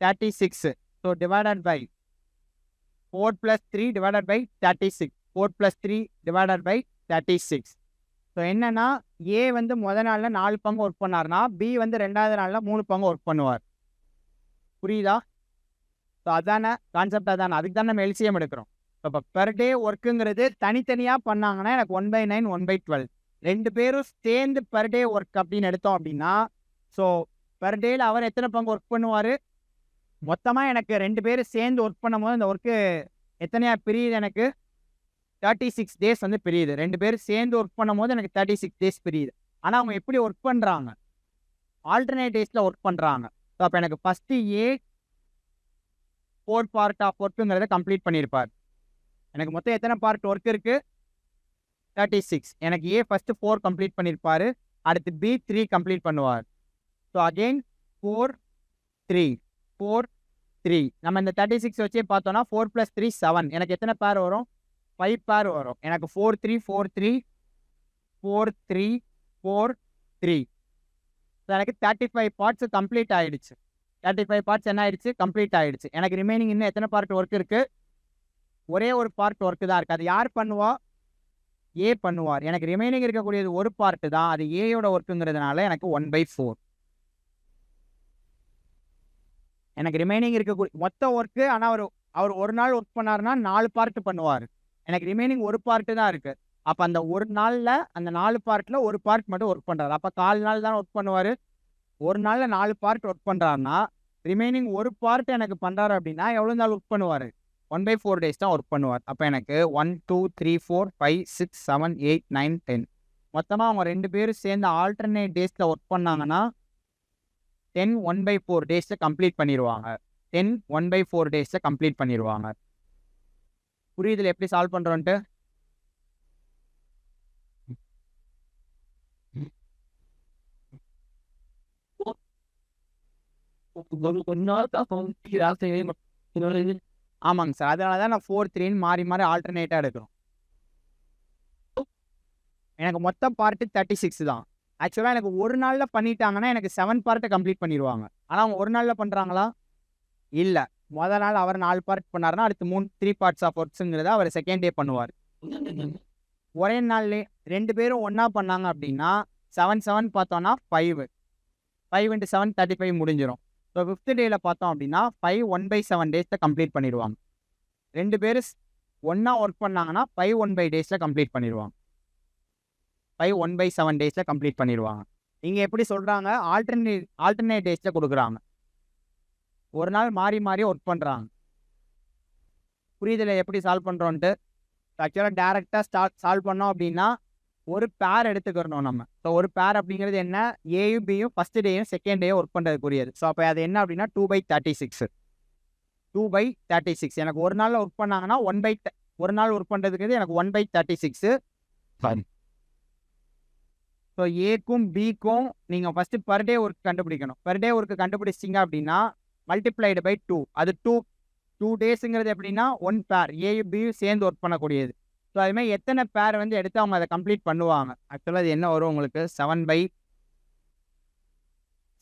36. So divided by 4 + 3 divided by 36. 4 + 3 divided by 36. So என்னன்னா, ஏ வந்து முத நாளில் 4 பங்கு ஒர்க் பண்ணார்னா, பி வந்து 2வது நாளில் 3 பங்கு ஒர்க் பண்ணுவார். புரியுதா? ஸோ அதானே கான்செப்ட், அதானே, அதுக்கு தான் நம்ம எல்சிஎம் எடுக்கிறோம். இப்போ பெர் டே ஒர்க்குங்கிறது தனித்தனியாக பண்ணாங்கன்னா எனக்கு 1/9 1/12. 2 பேரும் சேர்ந்து பெர் டே ஒர்க் அப்படின்னு எடுத்தோம் அப்படின்னா, ஸோ பெர் டேயில் அவர் எத்தனை பங்கு ஒர்க் பண்ணுவார், மொத்தமாக எனக்கு 2 பேரும் சேர்ந்து ஒர்க் பண்ணும்போது இந்த ஒர்க்கு எத்தனையா பிரியுது, எனக்கு 36 டேஸ் வந்து பிரியுது. 2 பேரும் சேர்ந்து ஒர்க் பண்ணும்போது எனக்கு 36 டேஸ் பிரியுது. ஆனால் அவங்க எப்படி ஒர்க் பண்ணுறாங்க, ஆல்டர்னேட் டேஸில் ஒர்க் பண்ணுறாங்க. ஸோ அப்போ எனக்கு ஃபஸ்ட்டு ஏ 4 பார்ட் ஆஃப் ஒர்க்குங்கிறத கம்ப்ளீட் பண்ணியிருப்பார். எனக்கு மொத்தம் எத்தனை பார்ட் ஒர்க் இருக்குது, 36. எனக்கு ஏ ஃபஸ்ட்டு 4 கம்ப்ளீட் பண்ணியிருப்பார், அடுத்து பி 3 கம்ப்ளீட் பண்ணுவார். So again 4 3 4 3. நம்ம இந்த 36 வச்சே பார்த்தோன்னா 4 + 3 7. எனக்கு எத்தனை பேர் வரும், 5 பேர் வரும். எனக்கு 4 3 4 3 4 3 4 3. ஸோ எனக்கு 35 பார்ட்ஸ் கம்ப்ளீட் ஆகிடுச்சு. 35 பார்ட்ஸ் என்ன ஆகிடுச்சு, கம்ப்ளீட் ஆகிடுச்சு. எனக்கு ரிமைனிங் இன்னும் எத்தனை பார்ட் ஒர்க் இருக்குது, ஒரே ஒரு பார்ட் ஒர்க்கு தான் இருக்குது. அது யார் பண்ணுவா, ஏ பண்ணுவார். எனக்கு ரிமைனிங் இருக்கக்கூடியது ஒரு பார்ட்டு தான், அது ஏயோட ஒர்க்குங்கிறதுனால எனக்கு 1/4. எனக்கு ரிமைனிங் இருக்கக்கூடிய மொத்த ஒர்க்கு, ஆனால் அவர் ஒரு நாள் ஒர்க் பண்ணார்னா 4 பார்ட்டு பண்ணுவார். எனக்கு ரிமைனிங் ஒரு பார்ட்டு தான் இருக்குது. அப்போ அந்த ஒரு நாளில் அந்த 4 பார்ட்டில் ஒரு பார்ட் மட்டும் ஒர்க் பண்ணுறாரு. அப்போ 4 நாள் தான் ஒர்க் பண்ணுவார். ஒரு நாளில் 4 பார்ட் ஒர்க் பண்ணுறாருன்னா ரிமைனிங் ஒரு பார்ட் எனக்கு பண்ணுறாரு அப்படின்னா எவ்வளோ நாள் ஒர்க் பண்ணுவார், 1/4 டேஸ் தான் ஒர்க் பண்ணுவார். அப்போ எனக்கு 1 2 3 4 5 6 7 8 9 10 மொத்தமாக அவங்க 2 பேரும் சேர்ந்து ஆல்டர்னேட் டேஸில் ஒர்க் பண்ணாங்கன்னா 10 1/4 டேஸில் கம்ப்ளீட் பண்ணிடுவாங்க. 10 1/4 டேஸில் கம்ப்ளீட் பண்ணிடுவாங்க. புரியுதுல எப்படி சால்வ் பண்ணுறோன்ட்டு? ஆமாங்க சார், அதனால தான் நான் 4 3 மாறி மாறி ஆல்டர்னேட்டாக எடுக்கிறோம். எனக்கு மொத்த பார்ட்டு 36 தான். ஆக்சுவலாக எனக்கு ஒரு நாளில் பண்ணிட்டாங்கன்னா எனக்கு 7 பார்ட்டை கம்ப்ளீட் பண்ணிடுவாங்க. ஆனால் அவங்க ஒரு நாளில் பண்ணுறாங்களா, இல்லை. மொதல் நாள் அவர் 4 பார்ட் பண்ணார்னா அடுத்து 3 பார்ட்ஸ் ஆஃப் ஒர்க்ஸுங்கிறத அவர் செகண்ட் டே பண்ணுவார். ஒரே நாள்லே 2 பேரும் ஒன்றா பண்ணாங்க அப்படின்னா 7 7 பார்த்தோன்னா 5 × 7 35 முடிஞ்சிடும். ஸோ 5th டேயில் பார்த்தோம் அப்படின்னா 5 1/7 டேஸில் கம்ப்ளீட் பண்ணிடுவாங்க. 2 பேர் ஒன்றா ஒர்க் பண்ணாங்கன்னா 5 1/5 டேஸில் கம்ப்ளீட் பண்ணிடுவாங்க. 5 1/7 டேஸில் கம்ப்ளீட் பண்ணிடுவாங்க. இங்கே எப்படி சொல்கிறாங்க, ஆல்டர்னேட் டேஸில் கொடுக்குறாங்க. ஒரு நாள் மாறி மாறி ஒர்க் பண்ணுறாங்க. புரியுதில்ல எப்படி சால்வ் பண்ணுறோன்ட்டு? ஆக்சுவலாக டேரெக்டாக சால்வ் பண்ணோம் அப்படின்னா ஒரு பேர் எடுத்துக்கிறணும் நம்ம. ஸோ ஒரு பேர் அப்படிங்கிறது என்ன, ஏயும் பியும் ஃபஸ்ட்டு டேயும் செகண்ட் டேயும் ஒர்க் பண்ணுறதுக்குரியது. ஸோ அப்போ அது என்ன அப்படின்னா 2/36. 2/36 எனக்கு ஒரு நாளில் ஒர்க் பண்ணாங்கன்னா ஒரு நாள் ஒர்க் பண்ணுறதுக்கு எனக்கு 1/36. ஸோ ஏக்கும் பிக்கும் நீங்கள் ஃபஸ்ட்டு பர் டே ஒர்க் கண்டுபிடிக்கணும். பர் டே ஒர்க்கு கண்டுபிடிச்சிங்க அப்படின்னா மல்டிப்ளைடு பை 2. அது 2 டேஸுங்கிறது எப்படின்னா 1 பேர் ஏயும் பியும் சேர்ந்து ஒர்க் பண்ணக்கூடியது. ஸோ அதுமாதிரி எத்தனை பேர் வந்து எடுத்து அவங்க அதை கம்ப்ளீட் பண்ணுவாங்க. ஆக்சுவலாக அது என்ன வரும் உங்களுக்கு,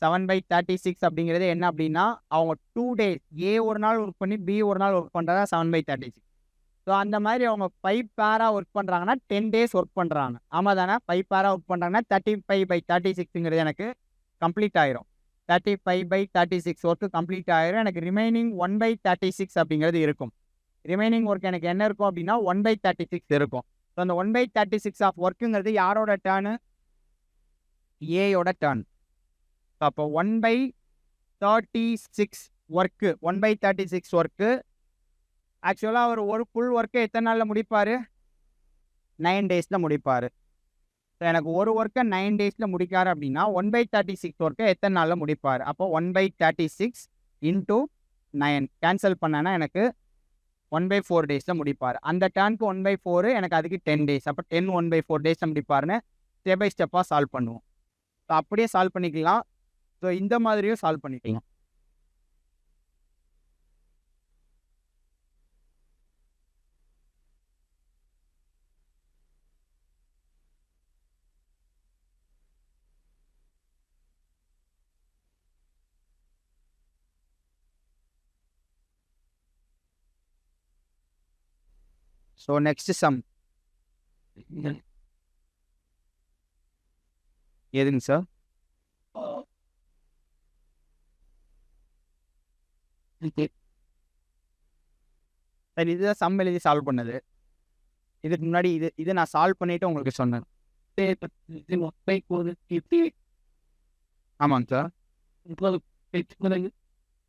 7/36 அப்படிங்கிறது என்ன அப்படின்னா அவங்க 2 டேஸ் ஏ ஒரு நாள் ஒர்க் பண்ணி பி ஒரு நாள் ஒர்க் பண்ணுறதா 7/36. ஸோ அந்த மாதிரி அவங்க 5 பேராக ஒர்க் பண்ணுறாங்கன்னா 10 டேஸ் ஒர்க் பண்ணுறாங்க. ஆமாம் தானே, 5 பேராக ஒர்க் பண்ணுறாங்கன்னா 35/36ங்கிறது எனக்கு கம்ப்ளீட் ஆயிரும். 35/36 ஒர்க்கு கம்ப்ளீட் ஆயிரும். எனக்கு ரிமைனிங் 1/36 அப்படிங்கிறது இருக்கும். ரிமைனிங் ஒர்க் எனக்கு என்ன இருக்கும் அப்படின்னா 1/36 இருக்கும். ஸோ அந்த 1/36 ஆஃப் ஒர்க்குங்கிறது யாரோட டேர்னு? ஏயோட டேர்ன். அப்போ 1/36 ஒர்க்கு 1/36 ஒர்க்கு ஆக்சுவலாக அவர் ஒரு ஃபுல் ஒர்க்கை எத்தனை நாளில் முடிப்பார்? 9 டேஸில் முடிப்பார். ஸோ எனக்கு ஒரு ஒர்க்கை 9 டேஸில் முடிக்காரு அப்படின்னா 1/36 ஒர்க்கை எத்தனை நாளில் முடிப்பார்? அப்போ 1/36 இன்டூ 9 கேன்சல் பண்ணேன்னா எனக்கு 1/4 டேஸில் முடிப்பார். அந்த டேர்னுக்கு 1/4 எனக்கு அதுக்கு 10 டேஸ். அப்போ 10 1/4 டேஸில் முடிப்பாருன்னு ஸ்டெப் பை ஸ்டெப்பாக சால்வ் பண்ணுவோம். ஸோ அப்படியே சால்வ் பண்ணிக்கலாம். ஸோ இந்த மாதிரியும் சால்வ் பண்ணிக்கலாம். ஸோ நெக்ஸ்ட் சம் எதுங்க சார்? சரி, இதுதான் சம் எழுதி சால்வ் பண்ணது. இதுக்கு முன்னாடி இது நான் சால்வ் பண்ணிட்டு உங்களுக்கு சொன்னேன். ஆமாங்க சார்.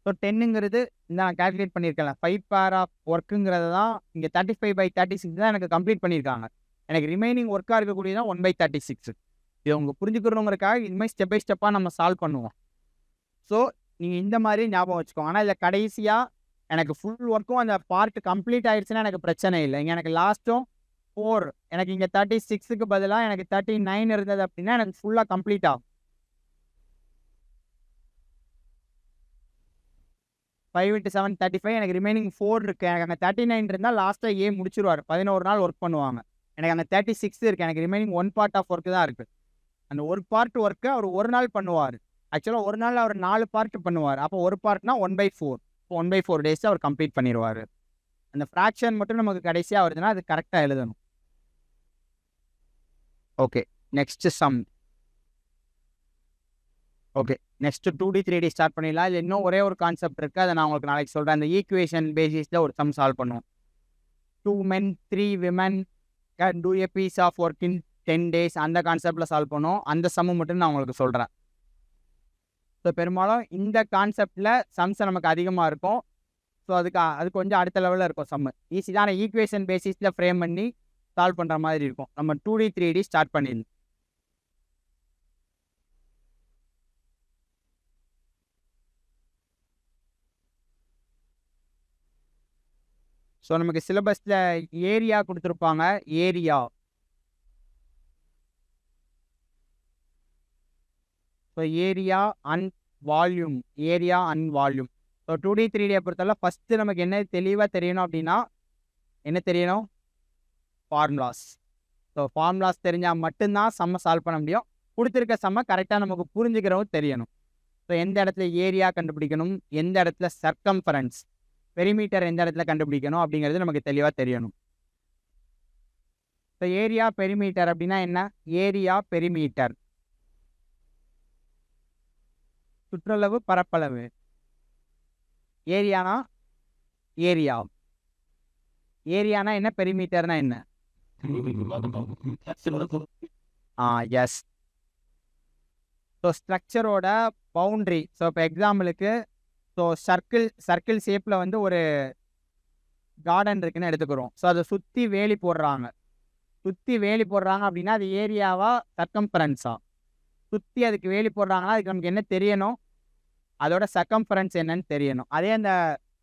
ஸோ 10ங்கிறது நான் கால்குலேட் பண்ணியிருக்கேன். 5 பேர் ஆஃப் ஒர்க்குங்கிறது தான் இங்கே 35/36 தான் எனக்கு கம்ப்ளீட் பண்ணியிருக்காங்க. எனக்கு ரிமைனிங் ஒர்க்காக இருக்கக்கூடியதான் 1/36. இது அவங்க புரிஞ்சுக்கணுங்கிறக்காக இதுமாதிரி ஸ்டெப் பை ஸ்டெப்பாக நம்ம சால்வ் பண்ணுவோம். ஸோ நீங்கள் இந்த மாதிரி ஞாபகம் வச்சுக்கோங்க. ஆனால் இதில் கடைசியாக எனக்கு ஃபுல் ஒர்க்கும் அந்த பார்ட் கம்ப்ளீட் ஆயிடுச்சுன்னா எனக்கு பிரச்சனை இல்லை. இங்கே எனக்கு லாஸ்ட்டும் 4 எனக்கு இங்கே 36க்கு பதிலாக எனக்கு 39 இருந்தது அப்படின்னா எனக்கு ஃபுல்லாக கம்ப்ளீட் ஆகும். 5 × 7 35 எனக்கு ரிமைனிங் 4 இருக்குது. எனக்கு அங்கே 39 இருந்தால் லாஸ்ட்டாக ஏ முடிச்சிருவார். 11 நாள் ஒர்க் பண்ணுவாங்க. எனக்கு அங்கே 36 இருக்குது. எனக்கு ரிமைனிங் 1 பார்ட் ஆஃப் ஒர்க்கு தான் இருக்குது. அந்த ஒரு பார்ட் ஒர்க்கு அவர் ஒரு நாள் பண்ணுவார். ஆக்சுவலாக ஒரு நாள் அவர் 4 பார்ட் பண்ணுவார். அப்போ ஒரு பார்ட்னா 1/4. 1/4 டேஸ் அவர் கம்ப்ளீட் பண்ணிடுவார். அந்த ஃப்ராக்ஷன் மட்டும் நமக்கு கடைசியாக வருதுன்னா அது கரெக்டாக எழுதணும். Okay, next sum. Okay, next 2D 3D start பண்ணிடலாம். இது இன்னும் ஒரே ஒரு கான்செப்ட் இருக்குது. அதை நான் உங்களுக்கு நாளைக்கு சொல்கிறேன். அந்த ஈக்குவேஷன் பேசிஸில் ஒரு சம் சால்வ் பண்ணுவோம். 2 men 3 women can do a piece of work in 10 days அந்த கான்செப்டில் சால்வ் பண்ணுவோம். அந்த சம்மு மட்டும் நான் உங்களுக்கு சொல்கிறேன். ஸோ பெரும்பாலும் இந்த கான்செப்டில் சம்ஸ் நமக்கு அதிகமாக இருக்கும். ஸோ அது கொஞ்சம் அடுத்த லெவலில் இருக்கும். சம்மு ஈஸி தான். ஈக்குவேஷன் பேசிஸில் ஃப்ரேம் பண்ணி சால்வ் பண்ணுற மாதிரி இருக்கும். நம்ம 2D 3D ஸ்டார்ட் பண்ணிடலாம். ஸோ நமக்கு சிலபஸில் ஏரியா கொடுத்துருப்பாங்க. Area so area and volume. Area and volume. So 2D 3Dயை பொறுத்தவரை ஃபஸ்ட்டு நமக்கு என்ன தெளிவாக தெரியணும் அப்படின்னா என்ன தெரியணும்? ஃபார்முலாஸ். ஸோ ஃபார்முலாஸ் தெரிஞ்சால் மட்டும்தான் சம்மை சால்வ் பண்ண முடியும். கொடுத்துருக்க சம்மை கரெக்டாக நமக்கு புரிஞ்சுக்கிறவும் தெரியணும். ஸோ எந்த இடத்துல ஏரியா கண்டுபிடிக்கணும், எந்த இடத்துல சர்க்கம்ஃபரன்ஸ் பெரிமீட்டர் எந்த இடத்துல கண்டுபிடிக்கணும் அப்படிங்கிறது நமக்கு தெளிவாக தெரியணும். ஸோ ஏரியா பெரிமீட்டர் அப்படின்னா என்ன? ஏரியா பெரிமீட்டர் சுற்றளவு பரப்பளவு. ஏரியானா ஏரியா. ஏரியானா என்ன? பெரிமீட்டர்னா என்ன? எஸ். ஸோ ஸ்ட்ரக்சரோட பவுண்ட்ரி. ஸோ இப்போ எக்ஸாம்பிளுக்கு ஸோ சர்க்கிள் ஷேப்பில் வந்து ஒரு கார்டன் இருக்குன்னு எடுத்துக்கிறோம். ஸோ அதை சுற்றி வேலி போடுறாங்க. அப்படின்னா அது ஏரியாவா சர்க்கம்ஃபரன்ஸா? சுற்றி அதுக்கு வேலி போடுறாங்கன்னா அதுக்கு நமக்கு என்ன தெரியணும்? அதோட சர்க்கம்ஃபரன்ஸ் என்னன்னு தெரியணும். அதே அந்த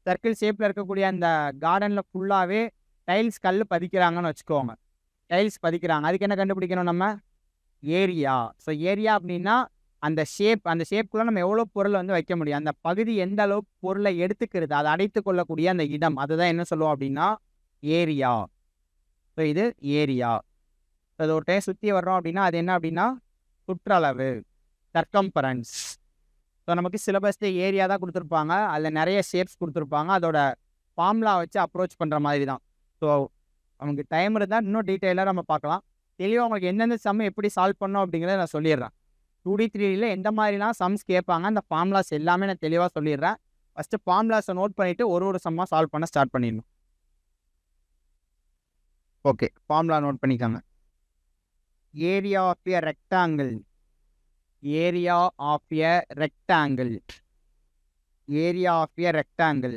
சர்க்கிள் ஷேப்பில் இருக்கக்கூடிய அந்த கார்டனில் ஃபுல்லாகவே டைல்ஸ் கல் பதிக்கிறாங்கன்னு வச்சுக்கோங்க. டைல்ஸ் பதிக்கிறாங்க. அதுக்கு என்ன கண்டுபிடிக்கணும் நம்ம? ஏரியா. ஸோ ஏரியா அப்படின்னா அந்த ஷேப்புக்குள்ளே நம்ம எவ்வளோ பொருளை வந்து வைக்க முடியும், அந்த பகுதி எந்த அளவுக்கு பொருளை எடுத்துக்கிறது, அதை அடைத்து கொள்ளக்கூடிய அந்த இடம், அதுதான் என்ன சொல்லுவோம் அப்படின்னா ஏரியா. ஸோ இது ஏரியா. ஸோ அது ஒரு டைம் சுற்றி வர்றோம் அப்படின்னா அது என்ன அப்படின்னா சுற்றளவு, சர்க்கம்ஃபரன்ஸ். ஸோ நமக்கு சிலபஸில் ஏரியா தான் கொடுத்துருப்பாங்க. அதில் நிறைய ஷேப்ஸ் கொடுத்துருப்பாங்க. அதோட ஃபார்முலா வச்சு அப்ரோச் பண்ணுற மாதிரி தான். ஸோ நமக்கு டைம் இருந்தால் இன்னும் டீட்டெயிலாக நம்ம பார்க்கலாம். தெளிவாக உங்களுக்கு எந்தெந்த சம் எப்படி சால்வ் பண்ணோம் அப்படிங்கிறத நான் சொல்லிடுறேன். 2D 3Dயில் எந்த மாதிரிலாம் சம்ஸ் கேட்பாங்க, அந்த ஃபார்முலாஸ் எல்லாமே நான் தெளிவாக சொல்லிடுறேன். ஃபஸ்ட்டு ஃபார்முலாஸை நோட் பண்ணிவிட்டு ஒரு சம்மாக சால்வ் பண்ண ஸ்டார்ட் பண்ணிடணும். ஓகே, ஃபார்முலா நோட் பண்ணிக்கோங்க. Area of a rectangle, area of a rectangle, area of a rectangle.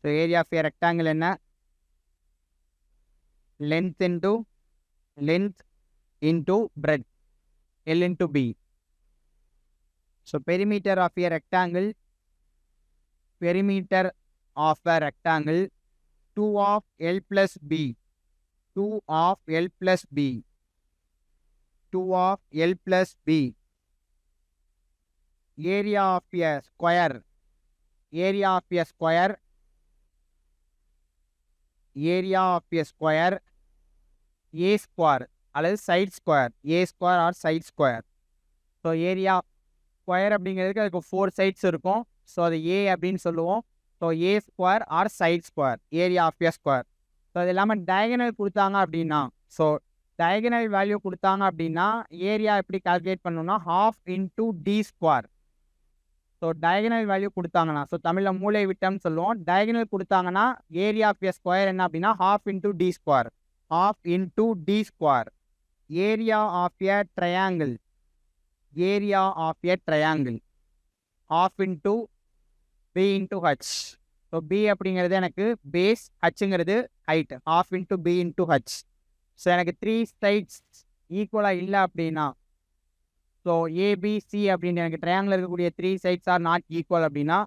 So area of a rectangle என்ன? Length into length into breadth, L into B. So perimeter of a rectangle, perimeter of a rectangle, 2 of L plus B, 2 of L plus B, 2 of L plus B. Area of a square, area of a square, area of a square, A square அல்லது side square, A square or side square. So area square அப்படிங்கிறதுக்கு அதுக்கு 4 sides இருக்கும். So அது A அப்படின்னு சொல்லுவோம். So a square or side square, area of a square. So அது இல்லாமல் diagonal கொடுத்தாங்க அப்படின்னா, ஸோ டயகனல் வேல்யூ கொடுத்தாங்க அப்படின்னா ஏரியா எப்படி கால்குலேட் பண்ணணும்னா ½ into D square. So diagonal value கொடுத்தாங்கன்னா, ஸோ தமிழில் மூளை விட்டம்னு சொல்லுவோம். டயகனல் கொடுத்தாங்கன்னா ஏரியா ஆஃப் எ ஸ்கொயர் என்ன அப்படின்னா ½ into D square, ½ into D square. Area of a triangle, area of a triangle ½ into B into H. So B அப்படிங்கிறது எனக்கு base, ஹச்சுங்கிறது height. ½ into B into H. So எனக்கு 3 sides ஈக்குவலாக இல்லை அப்படின்னா, so ABC அப்படின்னு எனக்கு ட்ரையாங்கிள் இருக்கக்கூடிய 3 சைட்ஸ் ஆர் நாட் ஈக்குவல் அப்படின்னா,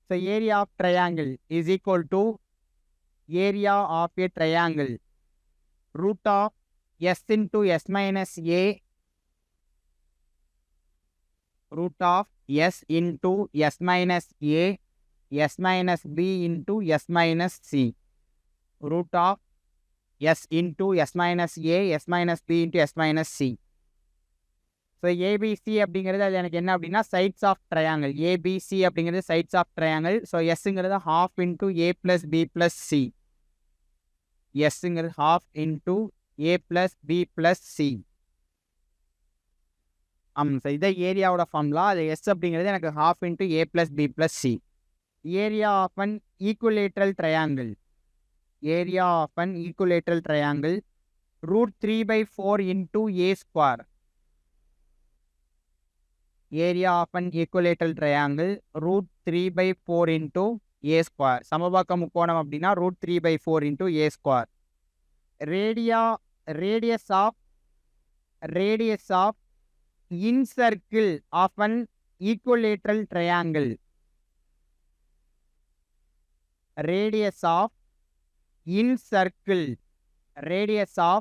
so area of triangle is equal to area of a triangle root of S into S minus A, root of s into s minus a, s minus b into s minus c, root of s into s minus a, s minus b into s minus c. So ABC அப்படிங்கிறது அது எனக்கு என்ன அப்படின்னா sides of triangle. ABC அப்படிங்கிறது sides of triangle. So எஸ்ங்கிறது ½ into A plus B plus C, எஸ்ங்கிறது ½ into A plus B plus C. So இதை ஏரியாவோட ஃபார்முலா. அது எஸ் அப்படிங்கிறது எனக்கு ½ into A plus B plus C. Area of an equilateral triangle, area of an equilateral triangle √3/4 into A square. Area of an equilateral triangle √3/4 into A square. சமபாக்க முக்கோணம் அப்படின்னா √3/4 into A square. Radius of incircle of an equilateral triangle, radius of incircle, radius of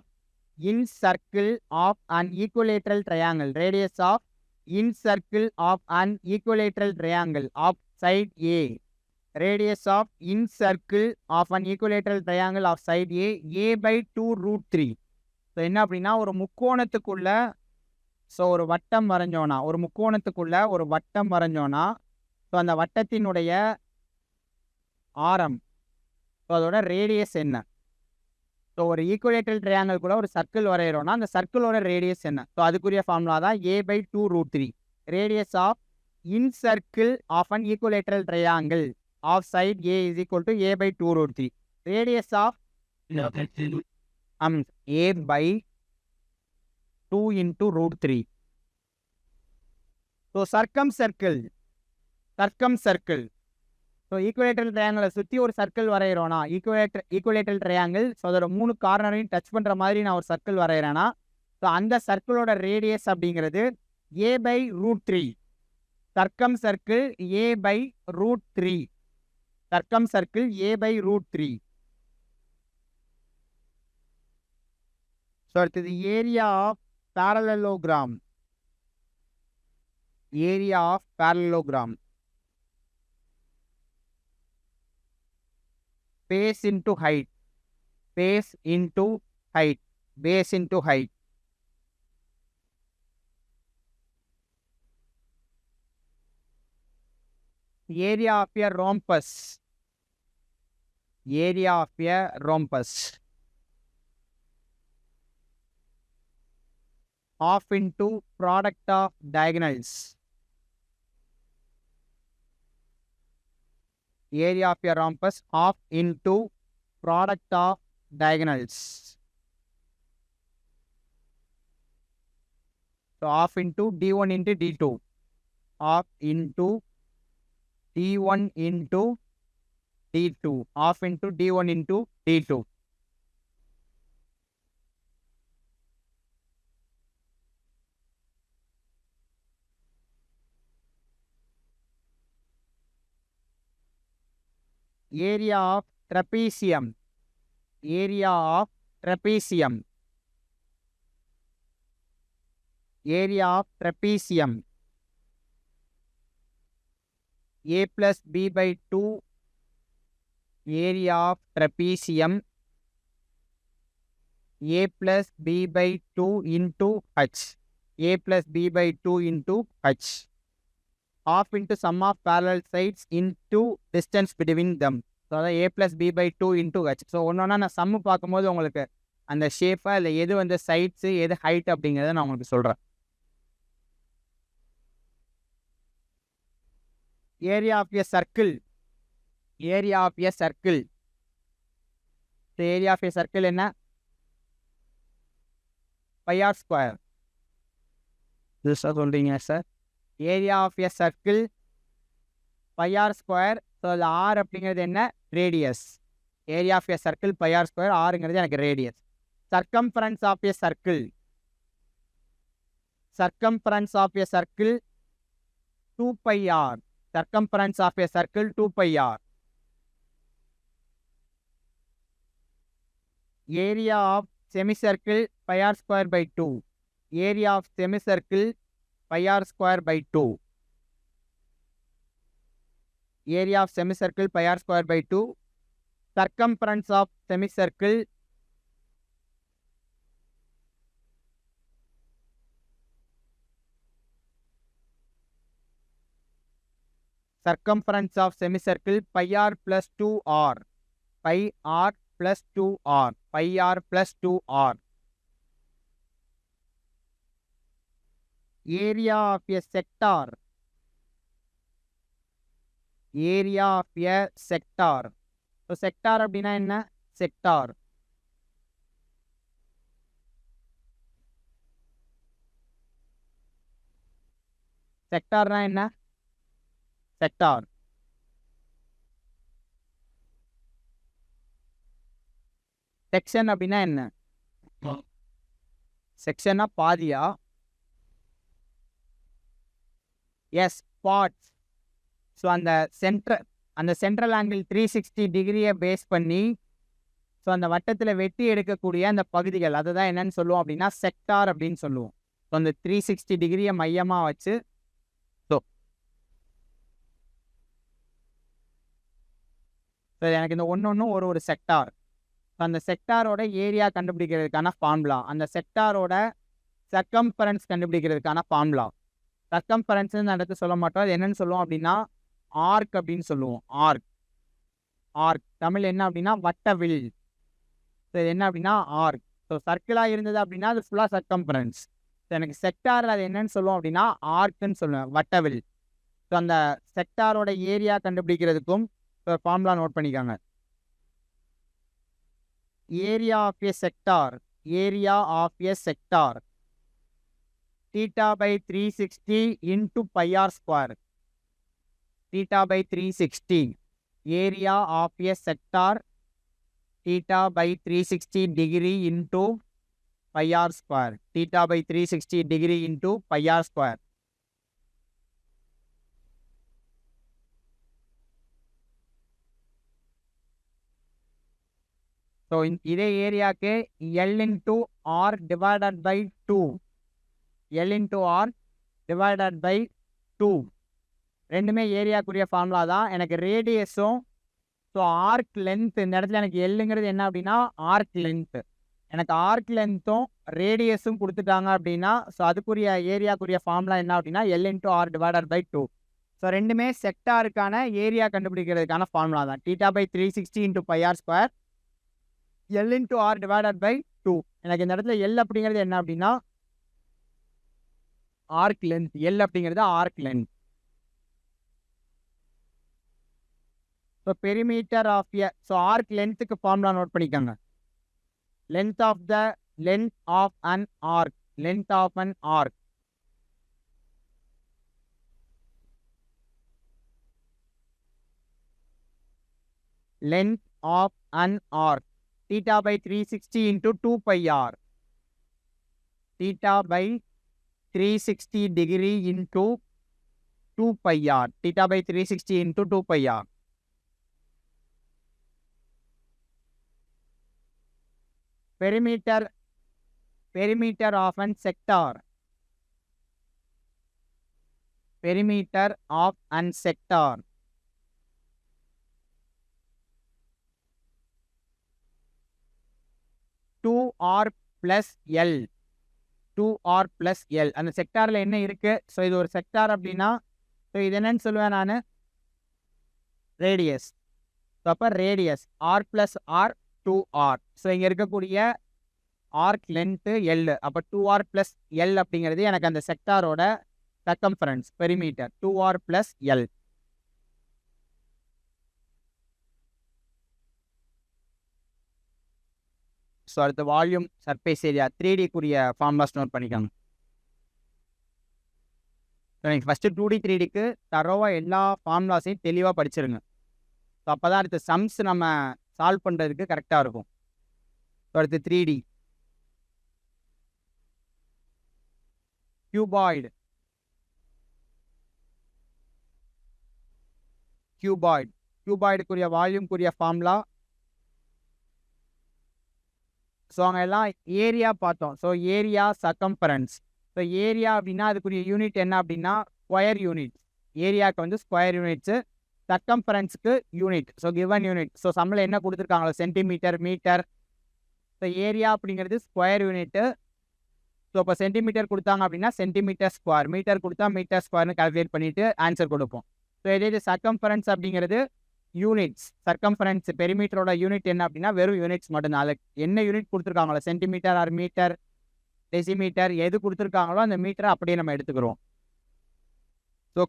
incircle of an equilateral triangle, radius of incircle of an equilateral triangle of side A, radius of incircle of an equilateral triangle of side A, a/2 √3. So என்ன அப்படின்னா ஒரு முக்கோணத்துக்குள்ள, so ஒரு வட்டம் வரைஞ்சோன்னா, ஒரு முக்கோணத்துக்குள்ள ஒரு வட்டம் வரைஞ்சோன்னா, so அந்த வட்டத்தினுடைய ஆரம், ஸோ அதோட ரேடியஸ் என்ன? ஸோ ஒரு ஈக்குவலேட்டரல் ட்ரையாங்கிள் கூட ஒரு சர்க்கிள் வரைகிறோன்னா அந்த சர்க்கிளோட ரேடியஸ் என்ன? ஸோ அதுக்குரிய ஃபார்முலா தான் a/2 √3. Radius of incircle of an equilateral triangle of side A is equal to a/2 √3. Radius of a/2 into √3. So circumcircle. So equilateral ட்ரையாங்கிளை சுற்றி ஒரு சர்க்கிள் வரைகிறோன்னா, ஈக்குவலேட்டரல் ட்ரையாங்கிள், ஸோ அதோட 3 கார்னரையும் டச் பண்ணுற மாதிரி நான் ஒரு சர்க்கிள் வரைகிறேன்னா, ஸோ அந்த சர்க்கிளோட ரேடியஸ் அப்படிங்கிறது a/√3. Circle a/√3. Circle a/√3. So அடுத்தது area of parallelogram, area of parallelogram, base into height, base into height, base into height. Area of a rhombus, area of a rhombus, ½ into product of diagonals, area of a rhombus half into product of diagonals. So half into d1 into d2. Half into d1 into d2. Half into d1 into d2. Area of trapezium. Area of trapezium. Area of trapezium. A plus b by 2. Area of trapezium. A plus b by 2 into h. A plus b by 2 into h. Half into sum of parallel sides into distance between them. So அதான் a plus b by 2 into h. So ஒன்றா நான் சம்மு பார்க்கும்போது உங்களுக்கு அந்த ஷேப்பாக இல்லை எது வந்து சைட்ஸு எது ஹைட் அப்படிங்கிறத நான் உங்களுக்கு சொல்கிறேன். Area of a circle. Area of a circle. Area of a circle என்ன? Pi R square. சொல்கிறீங்க sir. Area of a circle pi R square. So அதில் ஆர் அப்படிங்கிறது என்ன? Radius. Area of a circle pi R square, ஆருங்கிறது எனக்கு radius. Circumference of a circle. Circumference of a circle 2 pi r. Circumference of a circle 2 pi r. Area of semicircle pi r square by 2. Area of semicircle pi r square by 2. Area of semicircle pi r square by 2. Circumference of semicircle circumference of semicircle pi r plus 2r. Pi r plus 2r. Pi r plus 2r. Area of a sector. Area of a sector. So sector அப்படின்னா என்ன? Sector. செக்டார்னா என்ன? Sector. Section அப்படின்னா என்ன? செக்ஷனா பாதியா? Yes, parts. So அந்த central angle 360 டிகிரியை base பண்ணி ஸோ அந்த வட்டத்தில் வெட்டி எடுக்கக்கூடிய அந்த பகுதிகள் அதுதான் என்னன்னு சொல்லுவோம் அப்படின்னா செக்டார் அப்படின்னு சொல்லுவோம். ஸோ அந்த 360 டிகிரியை மையமாக வச்சு ஸோ எனக்கு இந்த ஒன்று ஒரு செக்டார். ஸோ அந்த செக்டாரோட ஏரியா கண்டுபிடிக்கிறதுக்கான ஃபார்முலா, அந்த செக்டாரோட சர்க்கம்ஃபரன்ஸ் கண்டுபிடிக்கிறதுக்கான ஃபார்முலா. சர்க்கம்ஃபரன்ஸ்ன்னு நடத்து சொல்ல மாட்டோம், அது என்னன்னு சொல்லுவோம் அப்படின்னா ஆர்க் அப்படின்னு சொல்லுவோம். ஆர்க் தமிழ் என்ன அப்படின்னா வட்டவில். ஸோ இது என்ன அப்படின்னா ஆர்க். ஸோ சர்க்கிளாக இருந்தது அப்படின்னா அது ஃபுல்லாக சர்க்கம்ஃபரன்ஸ். ஸோ எனக்கு செக்டாரில் அது என்னன்னு சொல்லுவோம் அப்படின்னா ஆர்க்குன்னு சொல்லுவேன், வட்டவில். ஸோ அந்த செக்டாரோட ஏரியா கண்டுபிடிக்கிறதுக்கும் ஃபார்முலா நோட் பண்ணிக்காங்க. Area of a sector. Area of a sector theta by 360 into pi r square. Theta by 360. Area of a sector theta by 360 degree into pi r square. Theta by 360 degree into pi r square. So இதே ஏரியாக்கு L into R divided by 2. L into R divided by 2. ரெண்டுமே ஏரியாக்குரிய formula தான். எனக்கு ரேடியஸும் so arc length இந்த இடத்துல எனக்கு எல்லுங்கிறது என்ன அப்படின்னா ஆர்க் லென்த்து. எனக்கு ஆர்க் லென்த்தும் ரேடியஸும் கொடுத்துட்டாங்க அப்படின்னா ஸோ அதுக்குரிய ஏரியாக்குரிய ஃபார்முலா என்ன அப்படின்னா L into R divided by 2. So ரெண்டுமே செக்டாருக்கான ஏரியா கண்டுபிடிக்கிறதுக்கான ஃபார்முலா தான். theta by 360 into pi r square L into R divided by 2. எனக்கு இந்த இடத்துல L அப்படிங்கிறது என்ன அப்படின்னா ஆர்க் லென்த். L அப்படிங்கிறது arc length. So perimeter of a so arc லென்த்துக்கு ஃபார்முலா நோட் பண்ணிக்கோங்க. Length of an arc length of an arc theta by 360 into 2 pi r theta by 360 degree into 2 pi r theta by 360 into 2 pi r perimeter of an sector 2r plus l 2r plus l அந்த செக்டார்ல என்ன இருக்கு? So இது ஒரு sector அப்படின்னா so இது என்னன்னு சொல்லுவேன் நான், ரேடியஸ். ஸோ அப்போ radius R plus R 2r. So இங்கே இருக்கக்கூடிய ஆர்க் லென்த்து எல். அப்போ 2r plus l அப்படிங்கிறது எனக்கு அந்த செக்டாரோட circumference perimeter 2r plus l. So அடுத்த வால்யூம் சர்ஃபேஸ் ஏரியா 3D குரிய ஃபார்முலாஸ் நோட் பண்ணிக்கோங்க. ஸோ நீங்கள் ஃபஸ்ட்டு 2D 3Dக்கு தரோவாக எல்லா ஃபார்முலாஸையும் தெளிவாக படிச்சிருங்க. ஸோ அப்போ தான் அடுத்த சம்ஸ் நம்ம சால்வ் பண்ணுறதுக்கு கரெக்டாக இருக்கும். ஸோ அடுத்து 3D கியூபாய்டுக்குரிய வால்யூம்க்குரிய ஃபார்முலா. ஸோ அங்கே எல்லாம் ஏரியா பார்த்தோம். So area circumference. So area அப்படின்னா அதுக்குரிய யூனிட் என்ன அப்படின்னா ஸ்கொயர் யூனிட். ஏரியாவுக்கு வந்து ஸ்கொயர் யூனிட்ஸு, சர்க்கம்ஃபரன்ஸுக்கு unit. So given unit. So சம்மில் என்ன கொடுத்துருக்காங்களோ சென்டிமீட்டர், மீட்டர். ஸோ ஏரியா அப்படிங்கிறது ஸ்கொயர் யூனிட்டு. ஸோ இப்போ சென்டிமீட்டர் கொடுத்தாங்க அப்படின்னா சென்டிமீட்டர் ஸ்கொயர், மீட்டர் கொடுத்தா மீட்டர் ஸ்கொயர்னு கால்குலேட் பண்ணிவிட்டு ஆன்சர் கொடுப்போம். ஸோ இதே சர்க்கம்ஃபரன்ஸ் அப்படிங்கிறது யூனிட்ஸ். சர்க்கம்ஃபரன்ஸ் பெரிமீட்டரோட யூனிட் என்ன அப்படின்னா வெறும் யூனிட்ஸ் மட்டும்தான். அதுக்கு என்ன யூனிட் கொடுத்துருக்காங்களோ சென்டிமீட்டர் ஆர் மீட்டர், டெசிமீட்டர் எது கொடுத்துருக்காங்களோ அந்த மீட்டரை அப்படியே நம்ம எடுத்துக்கிறோம். ஸோ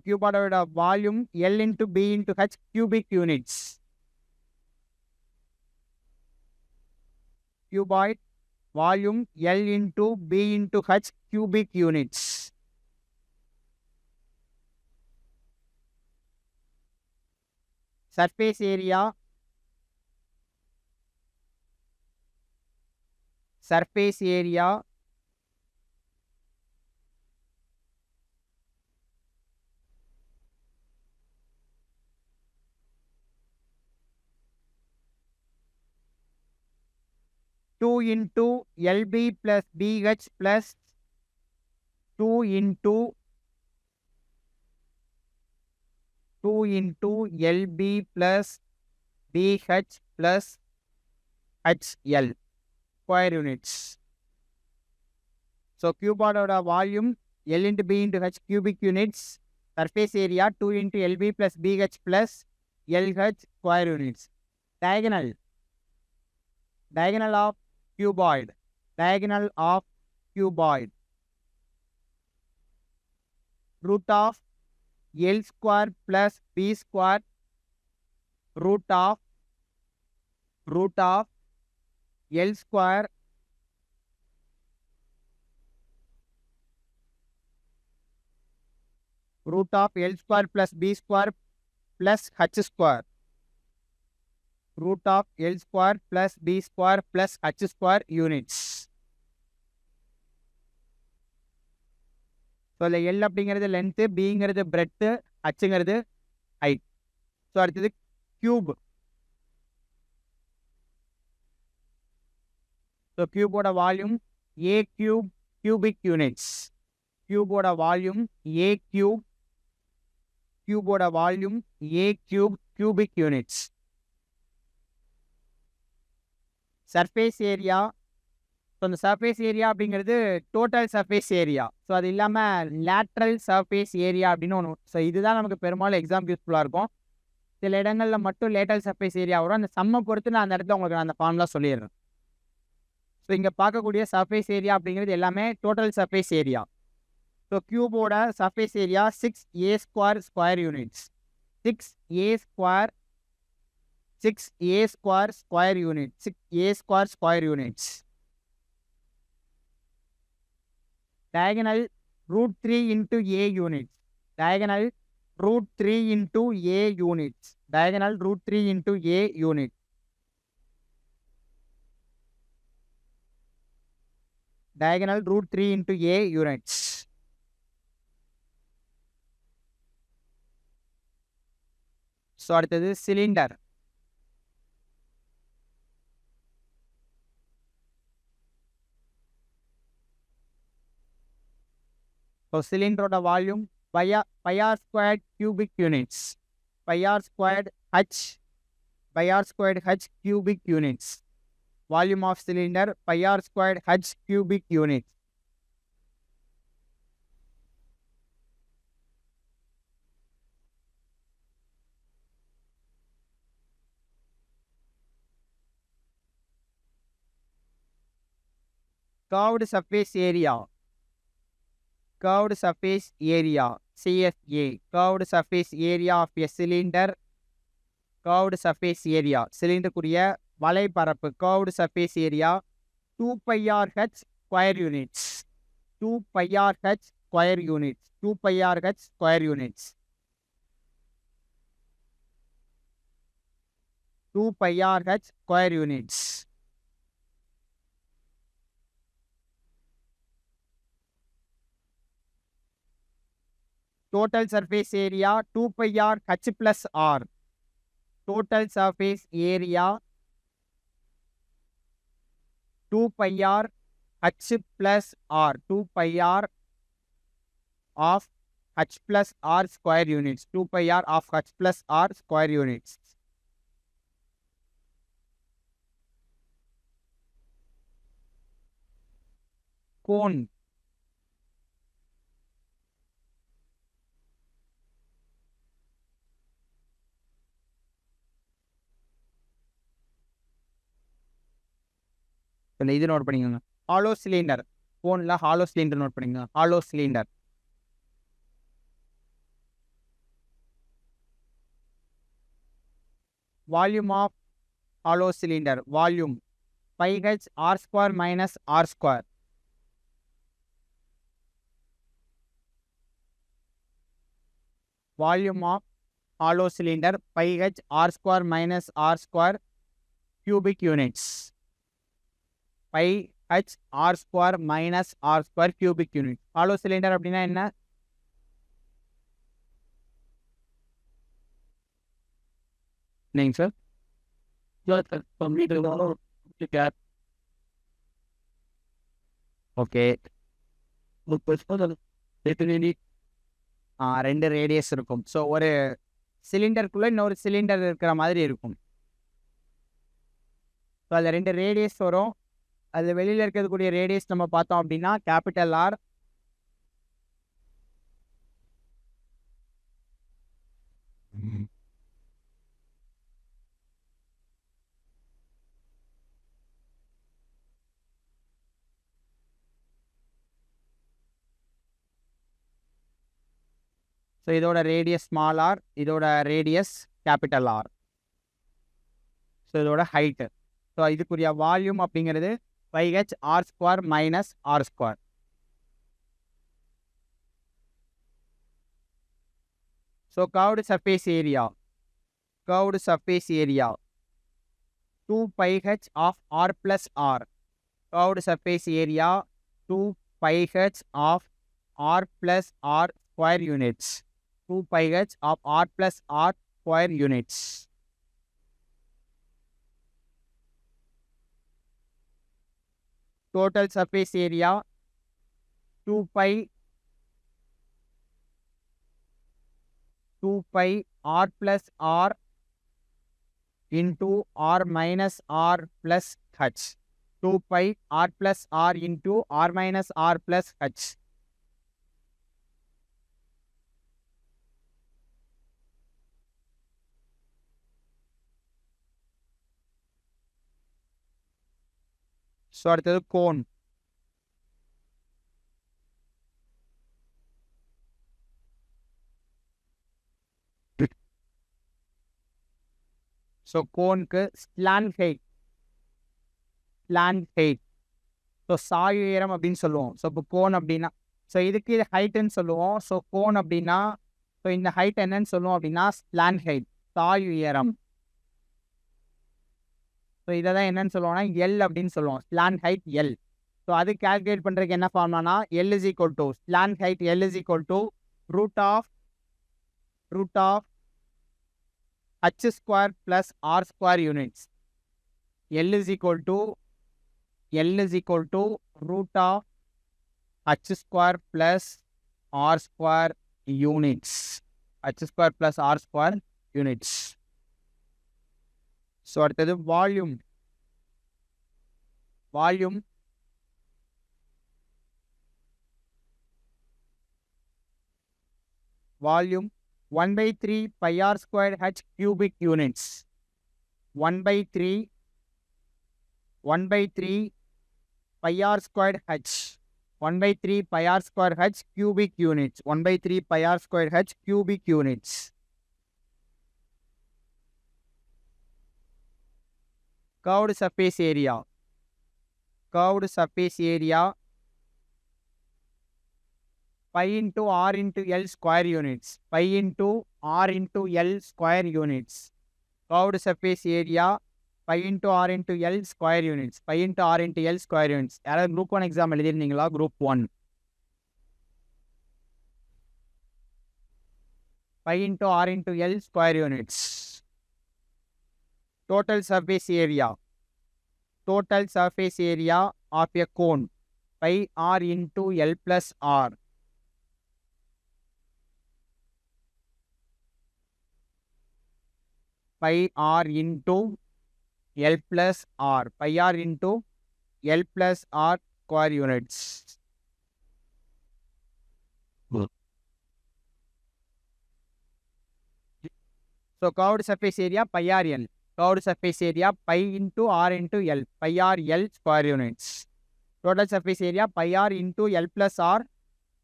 கியூபாய்டோட volume L into B into H cubic units. Cuboid volume L into B into H cubic units. Surface area 2 into LB plus BH plus 2 into LB plus BH plus HL square units. So cuboid volume L into B into H cubic units. Surface area 2 into LB plus BH plus LH square units. Diagonal of cuboid. Root of L square plus B square. Root of L square plus B square plus H square. Root of L square plus B square plus H square units. So இல்லை L அப்படிங்கிறது length, Bங்கிறது breadth, Hங்கிறது height. So அடுத்தது cube. So கியூபோட volume A cube cubic units. கியூபோட volume A cube cubic units. Surface area. So அந்த surface area அப்படிங்கிறது total surface area. So அது இல்லாமல் லேட்ரல் சர்ஃபேஸ் ஏரியா அப்படின்னு ஒன்று. ஸோ இதுதான் நமக்கு பெரும்பாலும் எக்ஸாம் யூஸ்ஃபுல்லாக இருக்கும். சில இடங்களில் மட்டும் லேட்ரல் சர்ஃபேஸ் ஏரியா வரும். அந்த சம்மை பொறுத்து நான் அந்த இடத்துல உங்களுக்கு நான் அந்த ஃபார்முலா சொல்லிடுறேன். ஸோ இங்கே பார்க்கக்கூடிய சர்ஃபேஸ் ஏரியா அப்படிங்கிறது எல்லாமே total surface area. So so கியூபோட surface area 6a square square units. 6a square square unit. 6a square square units. Diagonal √3 into a units. Diagonal √3 into a units. Diagonal √3 into a unit. Diagonal √3 into a units. So அடுத்தது cylinder. So cylinder volume pi r squared cubic units. Pi r squared h cubic units. Volume of cylinder pi r squared h cubic units. Curved surface area. Curved surface area CSA. Curved surface area of a cylinder. Curved surface area cylinder குரிய வலைப்பரப்பு. Curved surface area 2 pi r h square units. 2 pi r h square units. 2 pi r h square units. 2 pi r h square units. Total surface area 2 pi r h plus r. Total surface area 2 pi r h plus r. 2 pi r of h plus r square units. 2 pi r of h plus r square units. Cone. இது note பண்ணிக்கோங்க. Hollow cylinder. கோன்ல hollow cylinder note பண்ணிக்கோங்க. Hollow cylinder. Volume of hollow cylinder. Volume pi h r square minus r square. Volume of hollow cylinder pi h r square minus r square cubic units. Pi h r square minus r square cubic unit. Hollow cylinder அப்படின்னா என்ன? नहीं sir. Okay. ரெண்டு radius இருக்கும். So ஒரு சிலிண்டருக்குள்ள இன்னொரு cylinder இருக்கிற மாதிரி இருக்கும். ஸோ அதில் ரெண்டு ரேடியஸ் வரும். அது வெளியில் இருக்கக்கூடிய ரேடியஸ் நம்ம பார்த்தோம் அப்படின்னா கேபிட்டல் ஆர். ஸோ இதோட ரேடியஸ் ஸ்மால் ஆர், இதோட ரேடியஸ் கேபிட்டல் ஆர். ஸோ இதோட ஹைட்டு. ஸோ இதுக்குரிய வால்யூம் அப்படிங்கிறது pi h r square minus r square. So curved surface area. Curved surface area 2 pi h of r plus r. Curved surface area 2 pi h of r plus r square units. 2 pi h of r plus r square units. Total surface area 2 pi r plus r into r minus r plus h. 2 pi r plus r into r minus r plus h. So அடுத்தது cone. So கோனுக்கு slant height, slant height. So சாய் உயரம் அப்படின்னு சொல்லுவோம். So இப்போ cone அப்படின்னா, so இதுக்கு இது ஹைட்டுன்னு சொல்லுவோம். ஸோ கோன் அப்படின்னா, ஸோ இந்த ஹைட் என்னன்னு சொல்லுவோம் அப்படின்னா ஸ்லாண்ட் ஹைட், சாய் உயரம். ஸோ இதை தான் என்னன்னு சொல்லுவோம்னா எல் அப்படின்னு சொல்லுவோம். Slant height L. ஸோ அது கால்குலேட் பண்ணுறதுக்கு என்ன ஃபார்ம்னா L is equal to slant height L is equal to root of h square plus r square units. L is equal to root of h square plus r square units. h square plus r square units. So அடுத்தது volume 1/3 pi r squared h cubic units. 1/3 pi r squared h. 1/3 pi r squared h cubic units. 1/3 pi r squared h cubic units. Curved surface area. Pi into r into L square units. Pi into r into L square units. Curved surface area pi into r into L square units. Pi into r into L square units. யாராவது group 1 exam எழுதிருந்தீங்களா? group 1. Pi into r into L square units. Total surface area of a cone. Pi r into L plus r. Pi r into L plus r. Pi r into L plus r square units. So curved surface area pi r L. Curved surface area pi into r into L. Pi r L square units. Total surface area pi r into L plus r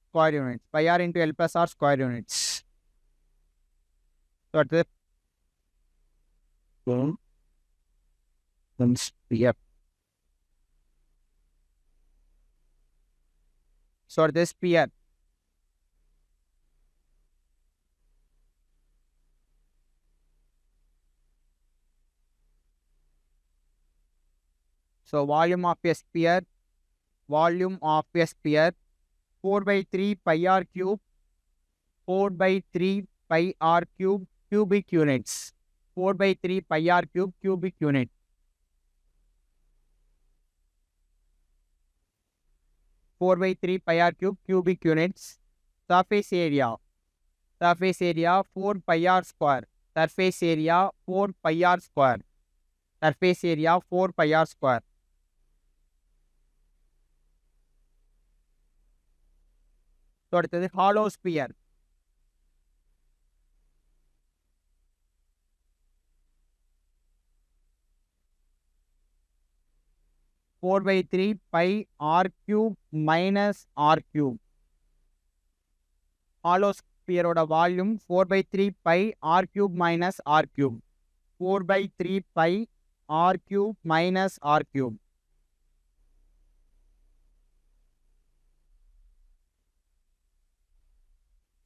square units. Pi r into L plus r square units. So at the sphere. So at the sphere. So volume of a sphere 4/3 pi r cube 4/3 pi r cube cubic units. 4/3 pi r cube cubic unit. pi r cube cubic units. Surface area 4 pi r square. Surface area 4 pi r square. Surface area 4 pi r square. So அடுத்தது hollow sphere. Four by 3 pi r cube minus r cube. Hollow sphere oda volume 4/3 pi r cube minus r cube. 4/3 pi r cube minus r cube.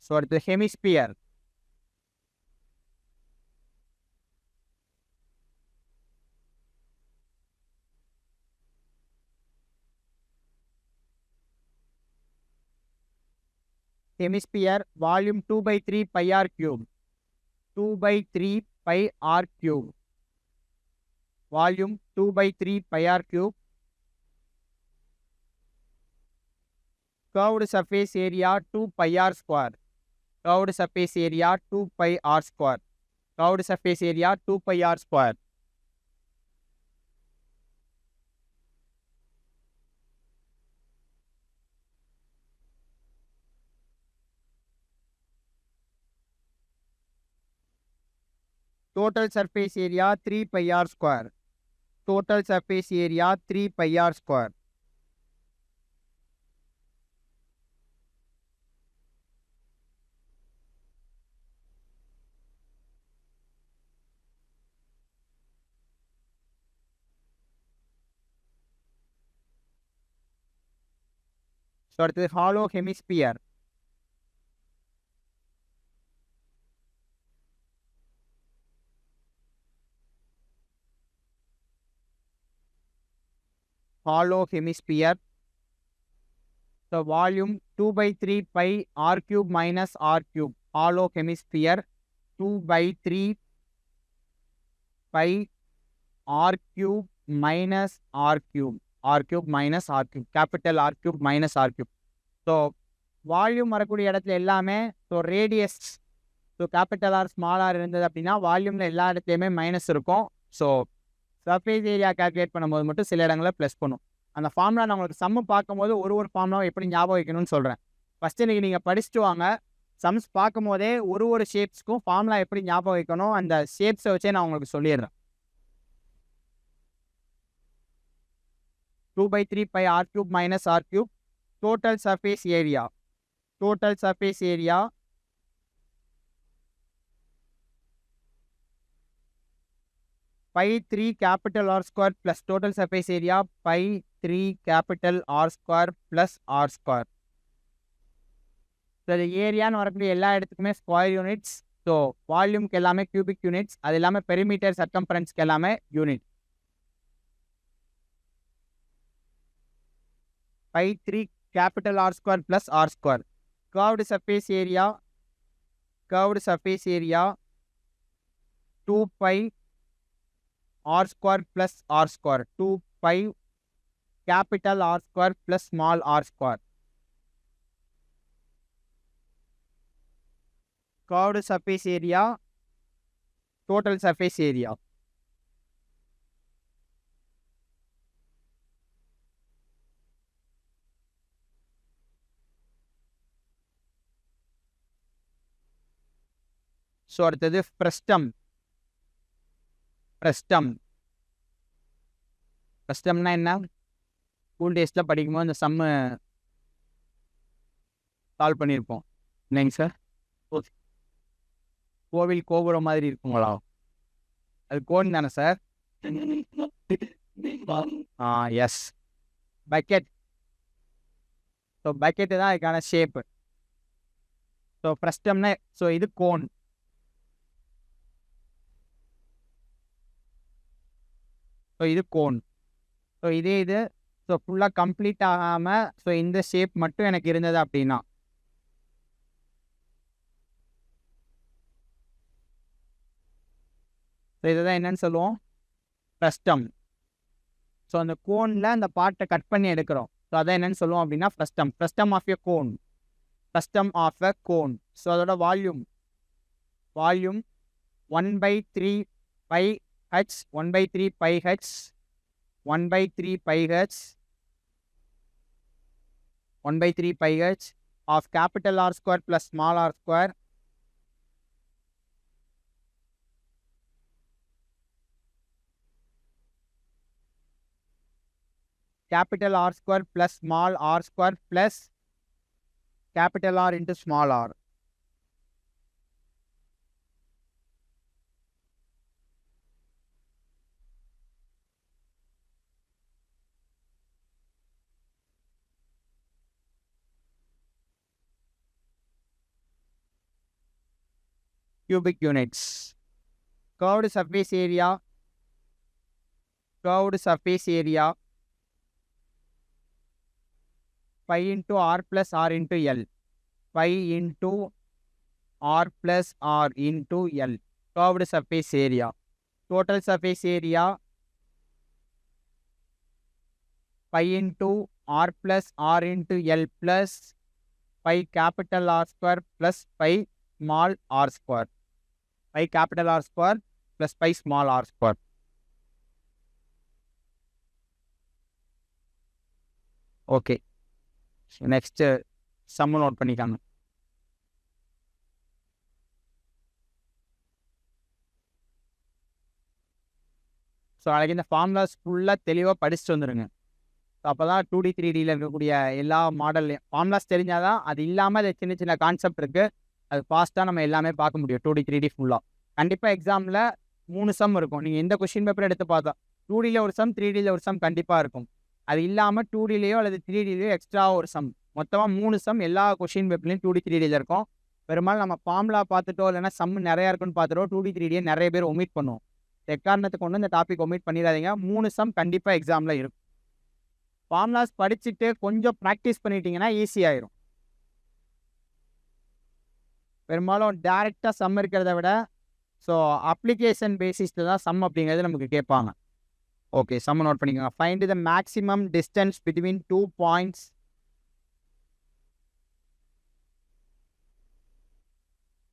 So at the hemisphere. Hemisphere volume 2/3 pi r cube. 2/3 pi r cube. Volume 2/3 pi r cube. Curved surface area 2 pi r square. Curved surface area 2 pi r square. Curved surface area 2 pi r square. Total surface area 3 pi r square. Total surface area 3 pi r square. So அடுத்தது hollow hemisphere. hollow hemisphere. So volume 2/3 pi r cube minus r cube. Hollow hemisphere 2/3 pi r cube minus r cube. R cube minus r cube. Capital R cube minus r cube. So volume வரக்கூடிய இடத்துல எல்லாமே so radius so capital R small R இருந்தது அப்படின்னா வால்யூமில் எல்லா இடத்துலையுமே minus இருக்கும். So surface area calculate பண்ணும்போது மட்டும் சில இடங்களில் ப்ளஸ் பண்ணும். அந்த ஃபார்முலா நான் உங்களுக்கு சம்மு பார்க்கும்போது ஒரு ஃபார்முலாவை எப்படி ஞாபகம் வைக்கணும்னு சொல்கிறேன். ஃபஸ்ட்டு இன்றைக்கி நீங்கள் படிச்சுட்டு வாங்க. சம்ஸ் பார்க்கும் போதே ஒரு ஷேப்ஸ்க்கும் ஃபார்முலா எப்படி ஞாபகம் வைக்கணும் அந்த ஷேப்ஸை வச்சே நான் உங்களுக்கு சொல்லிடுறேன். 2/3 pi r cube minus r cube. Total surface area. Total surface area pi 3 capital R square plus total surface area pi 3 capital R square plus R square. So இது ஏரியான்னு வரக்கூடிய எல்லா இடத்துக்குமே ஸ்கொயர் யூனிட்ஸ். ஸோ வால்யூம்க்கு எல்லாமே cubic units, அது எல்லாமே perimeter சர்க்கம்ஃபரன்ஸ்க்கு எல்லாமே unit. pi 3 capital R square plus R square. Curved surface area 2 pi R square plus R square. 2 pi capital R square plus small r square. Curved surface area, total surface area. So அடுத்தது frustum. ஃப்ரெஸ்டம்னா என்ன? School டேஸில் படிக்கும்போது இந்த சம்மு solve பண்ணியிருப்போம் இல்லைங்க sir? கோவில் கோபுரம் மாதிரி இருக்குங்களா? அது கோன் தானே sir? Yes. Bucket. So bucket தான் அதுக்கான ஷேப்பு. ஸோ ஃப்ரெஸ்டம்னா ஸோ இது கோன். ஸோ இது கோன். ஸோ இது ஸோ ஃபுல்லாக கம்ப்ளீட் ஆகாமல் ஸோ இந்த ஷேப் மட்டும் எனக்கு இருந்தது அப்படின்னா ஸோ இதை தான் என்னன்னு சொல்லுவோம்? ஃப்ரெஸ்டம். ஸோ அந்த கோனில் அந்த பார்ட்டை கட் பண்ணி எடுக்கிறோம். ஸோ அதான் என்னன்னு சொல்லுவோம் அப்படின்னா frustum. Frustum of a cone. Frustum of a cone. So அதோட volume 1/3 pi h 1/3 pi h 1/3 pi h 1/3 pi h of capital R square plus small r square capital R square plus small r square plus capital R into small r. Cubic units. Curved surface area pi into r plus r into L. Pi into r plus r into L. Curved surface area. Total surface area pi into r plus r into L plus pi capital R square plus pi small r square. Pi capital R square plus pi small r square. Okay. Next sum note பண்ணிக்காங்க. So நாளைக்கு இந்த formulas ஃபுல்லாக தெளிவாக படிச்சுட்டு வந்துடுங்க. So அப்போ தான் 2D 3Dயில் இருக்கக்கூடிய எல்லா மாடல்லையும் ஃபார்முலாஸ் தெரிஞ்சால் தான் அது இல்லாமல் அது சின்ன சின்ன கான்செப்ட் இருக்குது, அது ஃபாஸ்ட்டாக நம்ம எல்லாமே பார்க்க முடியும் 2D 3D ஃபுல்லாக. கண்டிப்பாக எக்ஸாமில் 3 சம் இருக்கும். நீங்கள் எந்த கொஷின் பேப்பர் எடுத்து பார்த்தா 2Dயில் ஒரு சம் 3Dயில் ஒரு சம் கண்டிப்பாக இருக்கும். அது இல்லாமல் 2Dலேயோ அல்லது 3Dலேயோ எக்ஸ்ட்ரா ஒரு சம் மொத்தமாக 3 சம் எல்லா கொஷின் பேப்பர்லையும் 2D 3Dயில் இருக்கும். பெரும்பாலும் நம்ம ஃபார்முலா பார்த்துட்டோ இல்லைன்னா சம் நிறையா இருக்குன்னு பார்த்துட்டோ 2D 3Dயை நிறைய பேர் ஒமிட் பண்ணுவோம். எக்காரணத்துக்கு கொண்டு இந்த டாபிக் ஒமிட் பண்ணிடாதீங்க. 3 சம் கண்டிப்பாக எக்ஸாமில் இருக்கும். ஃபார்முலாஸ் படிச்சுட்டு கொஞ்சம் ப்ராக்டிஸ் பண்ணிட்டீங்கன்னா ஈஸியாயிரும். பெரும்பாலும் டேரெக்டாக சம் இருக்கிறத விட ஸோ அப்ளிகேஷன் பேசிஸில் தான் சம் அப்படிங்கிறது நமக்கு கேட்பாங்க. ஓகே, சம் நோட் பண்ணிக்கோங்க. Find the maximum distance between 2 points.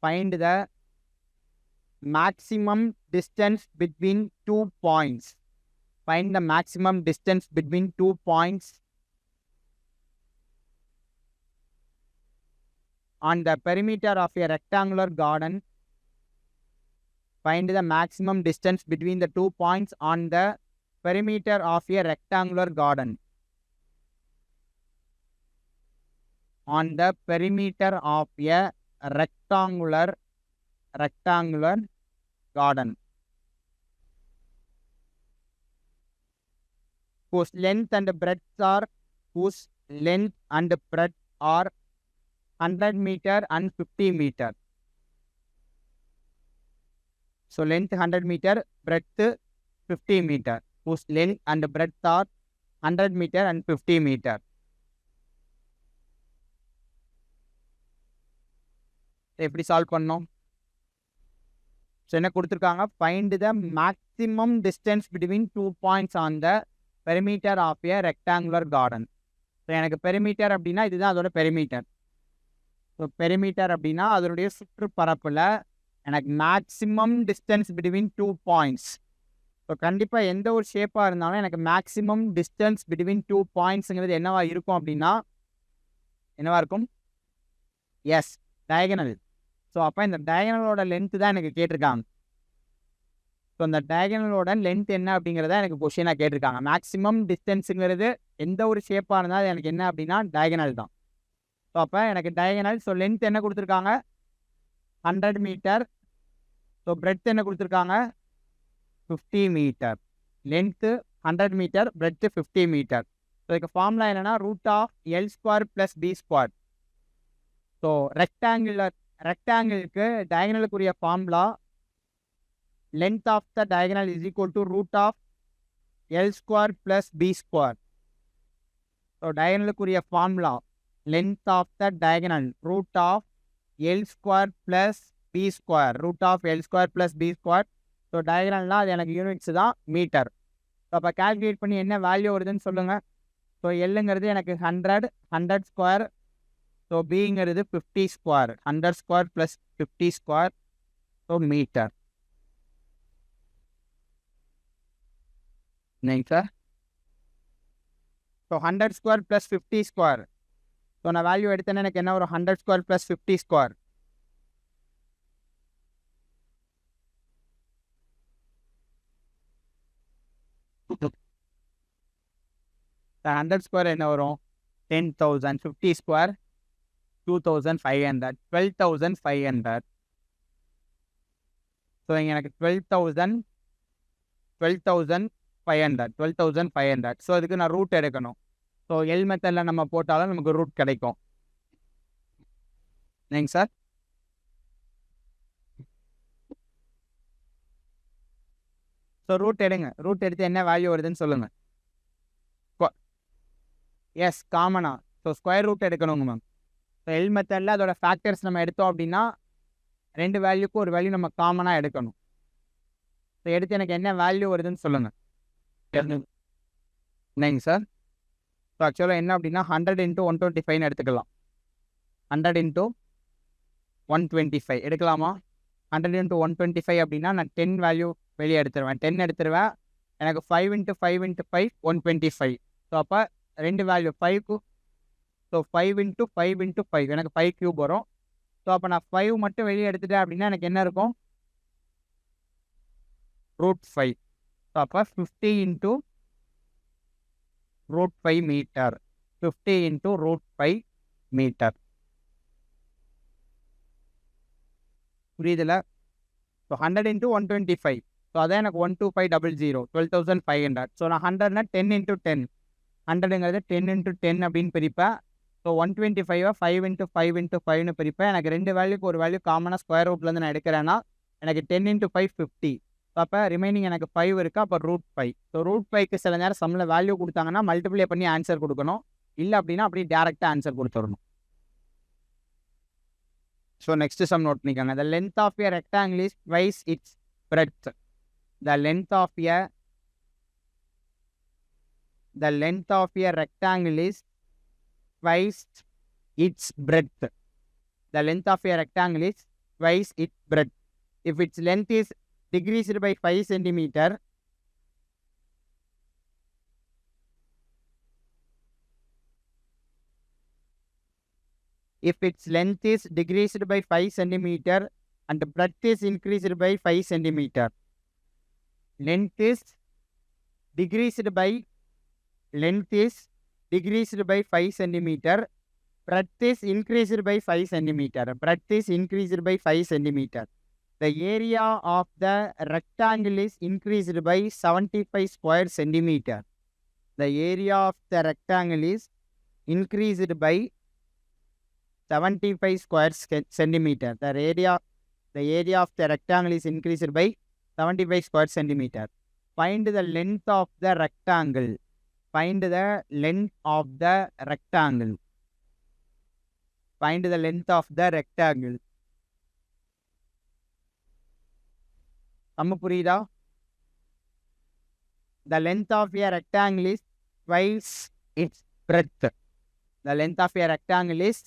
Find the maximum distance between 2 points. Find the maximum distance between 2 points on the perimeter of a rectangular garden. Find the maximum distance between the 2 points on the perimeter of a rectangular garden. On the perimeter of a rectangular garden whose length and breadth are 100 meter and 50 meter. So length 100 meter, breadth 50 meter, whose length and breadth are 100 meter and 50 meter. எப்படி solve பண்ணோம்? So என்ன கொடுத்துருக்காங்க? Find the maximum distance between 2 points on the perimeter of a rectangular garden. So எனக்கு perimeter அப்படின்னா இதுதான் அதோட perimeter. So perimeter அப்படின்னா அதனுடைய சுற்றுப்பரப்பில் எனக்கு maximum distance between 2 points. So கண்டிப்பாக எந்த ஒரு ஷேப்பாக இருந்தாலும் எனக்கு மேக்ஸிமம் டிஸ்டன்ஸ் பிட்வீன் 2 பாயிண்ட்ஸுங்கிறது என்னவா இருக்கும் அப்படின்னா என்னவா இருக்கும்? S, diagonal. ஸோ அப்போ இந்த டயகனலோட லென்த்து தான் எனக்கு கேட்டிருக்காங்க. ஸோ இந்த டயகனலோட லென்த் என்ன அப்படிங்கிறத எனக்கு கொஷினாக கேட்டிருக்காங்க. மேக்ஸிமம் டிஸ்டன்ஸுங்கிறது எந்த ஒரு ஷேப்பாக இருந்தால் எனக்கு என்ன அப்படின்னா டயகனல் தான். ஸோ அப்போ எனக்கு டயகனல். ஸோ லென்த் என்ன கொடுத்துருக்காங்க? 100 மீட்டர். ஸோ பிரெட்த் என்ன கொடுத்துருக்காங்க? 50 metre. Length 100 metre, breadth 50 metre. So இதுக்கு ஃபார்முலா என்னென்னா √L² + B². ஸோ ரெக்டாங்கிளுக்கு டயகனலுக்குரிய formula length of the diagonal is equal to √L² + B². So டயகனலுக்குரிய formula length of the diagonal √L² + B². √L² + B². So டயகனல்னால் அது எனக்கு units தான், metre. So அப்போ கால்குலேட் பண்ணி என்ன வேல்யூ வருதுன்னு சொல்லுங்கள். ஸோ எல்லுங்கிறது எனக்கு 100 ஸோ பிங்கிறது 50². 100² + 50². So metre. என்னங்க சார்? ஸோ 100² + 50². ஸோ நான் வேல்யூ எடுத்தேன்னா எனக்கு என்ன வரும்? 100² + 50². The 100² என்ன வரும்? 10,000. 50², 2,500. 12,500. ஸோ இங்கே எனக்கு 12,500. ஸோ இதுக்கு நான் ரூட் எடுக்கணும். ஸோ எல் மெத்தடில் நம்ம போட்டாலும் நமக்கு ரூட் கிடைக்கும். இல்லைங்க சார்? ஸோ ரூட் எடுங்க. ரூட் எடுத்து என்ன வேல்யூ வருதுன்னு சொல்லுங்கள். எஸ், காமனா. ஸோ ஸ்கொயர் ரூட் எடுக்கணுங்க மேம். ஸோ எல் மெத்தடில் அதோட ஃபேக்டர்ஸ் நம்ம எடுத்தோம் அப்படின்னா 2 வேல்யூக்கும் ஒரு வேல்யூ நம்ம காமனாக எடுக்கணும். ஸோ எடுத்து எனக்கு என்ன வேல்யூ வருதுன்னு சொல்லுங்கள். என்னங்க சார்? ஸோ ஆக்சுவலாக என்ன அப்படின்னா 100 × 125 எடுத்துக்கலாம். 100 × 125 எடுக்கலாமா? 100 × 125 அப்படின்னா நான் 10 வேல்யூ வெளியே எடுத்துருவேன். 10 எடுத்துருவேன். எனக்கு 5 × 5 × 5 125. ஸோ அப்போ 2 வேல்யூ 5க்கு. ஸோ 5 × 5 × 5 எனக்கு 5³ வரும். ஸோ அப்போ நான் 5 மட்டும் வெளியே எடுத்துட்டேன் அப்படின்னா எனக்கு என்ன இருக்கும்? √5. ஸோ அப்போ 50 × √5 மீட்டர். 50 × √5 மீட்டர். புரியுதுல? ஸோ 100 × 125. ஸோ அதான் எனக்கு 12500. 12,500. ஸோ நான் 100னா 10 × 10. 100ங்கிறது 10 × 10 அப்படின்னு பிரிப்பேன். ஸோ 125 5 இன்ட்டு 5 இன்ட்டு 5ன்னு பிரிப்பேன். எனக்கு 2 வேல்யூக்கு ஒரு வேல்யூ காமனாக ஸ்கொயர் ரூட்லேருந்து நான் எடுக்கிறேன்னா எனக்கு 10 இன்ட்டு 5 50. அப்போ ரிமைனிங் எனக்கு 5 இருக்குது. அப்போ √5. ஸோ √5க்கு சில நேரம் சம்மில் வேல்யூ கொடுத்தாங்கன்னா மல்டிப்ளை பண்ணி ஆன்சர் கொடுக்கணும். இல்லை அப்படின்னா அப்படியே டேரெக்டாக ஆன்சர் கொடுத்துடணும். ஸோ நெக்ஸ்ட் சம் நோட் பண்ணிக்கோங்க. The length of a rectangle is twice its breadth. The length of a rectangle is twice its breadth. The length of a rectangle is twice its breadth. If its length is decreased by 5 centimeter, if its length is decreased by 5 centimeter and breadth is increased by 5 centimeter, length is decreased by 5 centimeter, breadth is increased by 5 centimeter, the area of the rectangle is increased by 75 square centimeter. The area of the rectangle is increased by 75 square centimeter. The area of the rectangle is increased by 75 square centimeter. Find the length of the rectangle. Find the length of the rectangle. Find the length of the rectangle. புரியுதா? The length of a rectangle is twice its breadth. The length of a rectangle is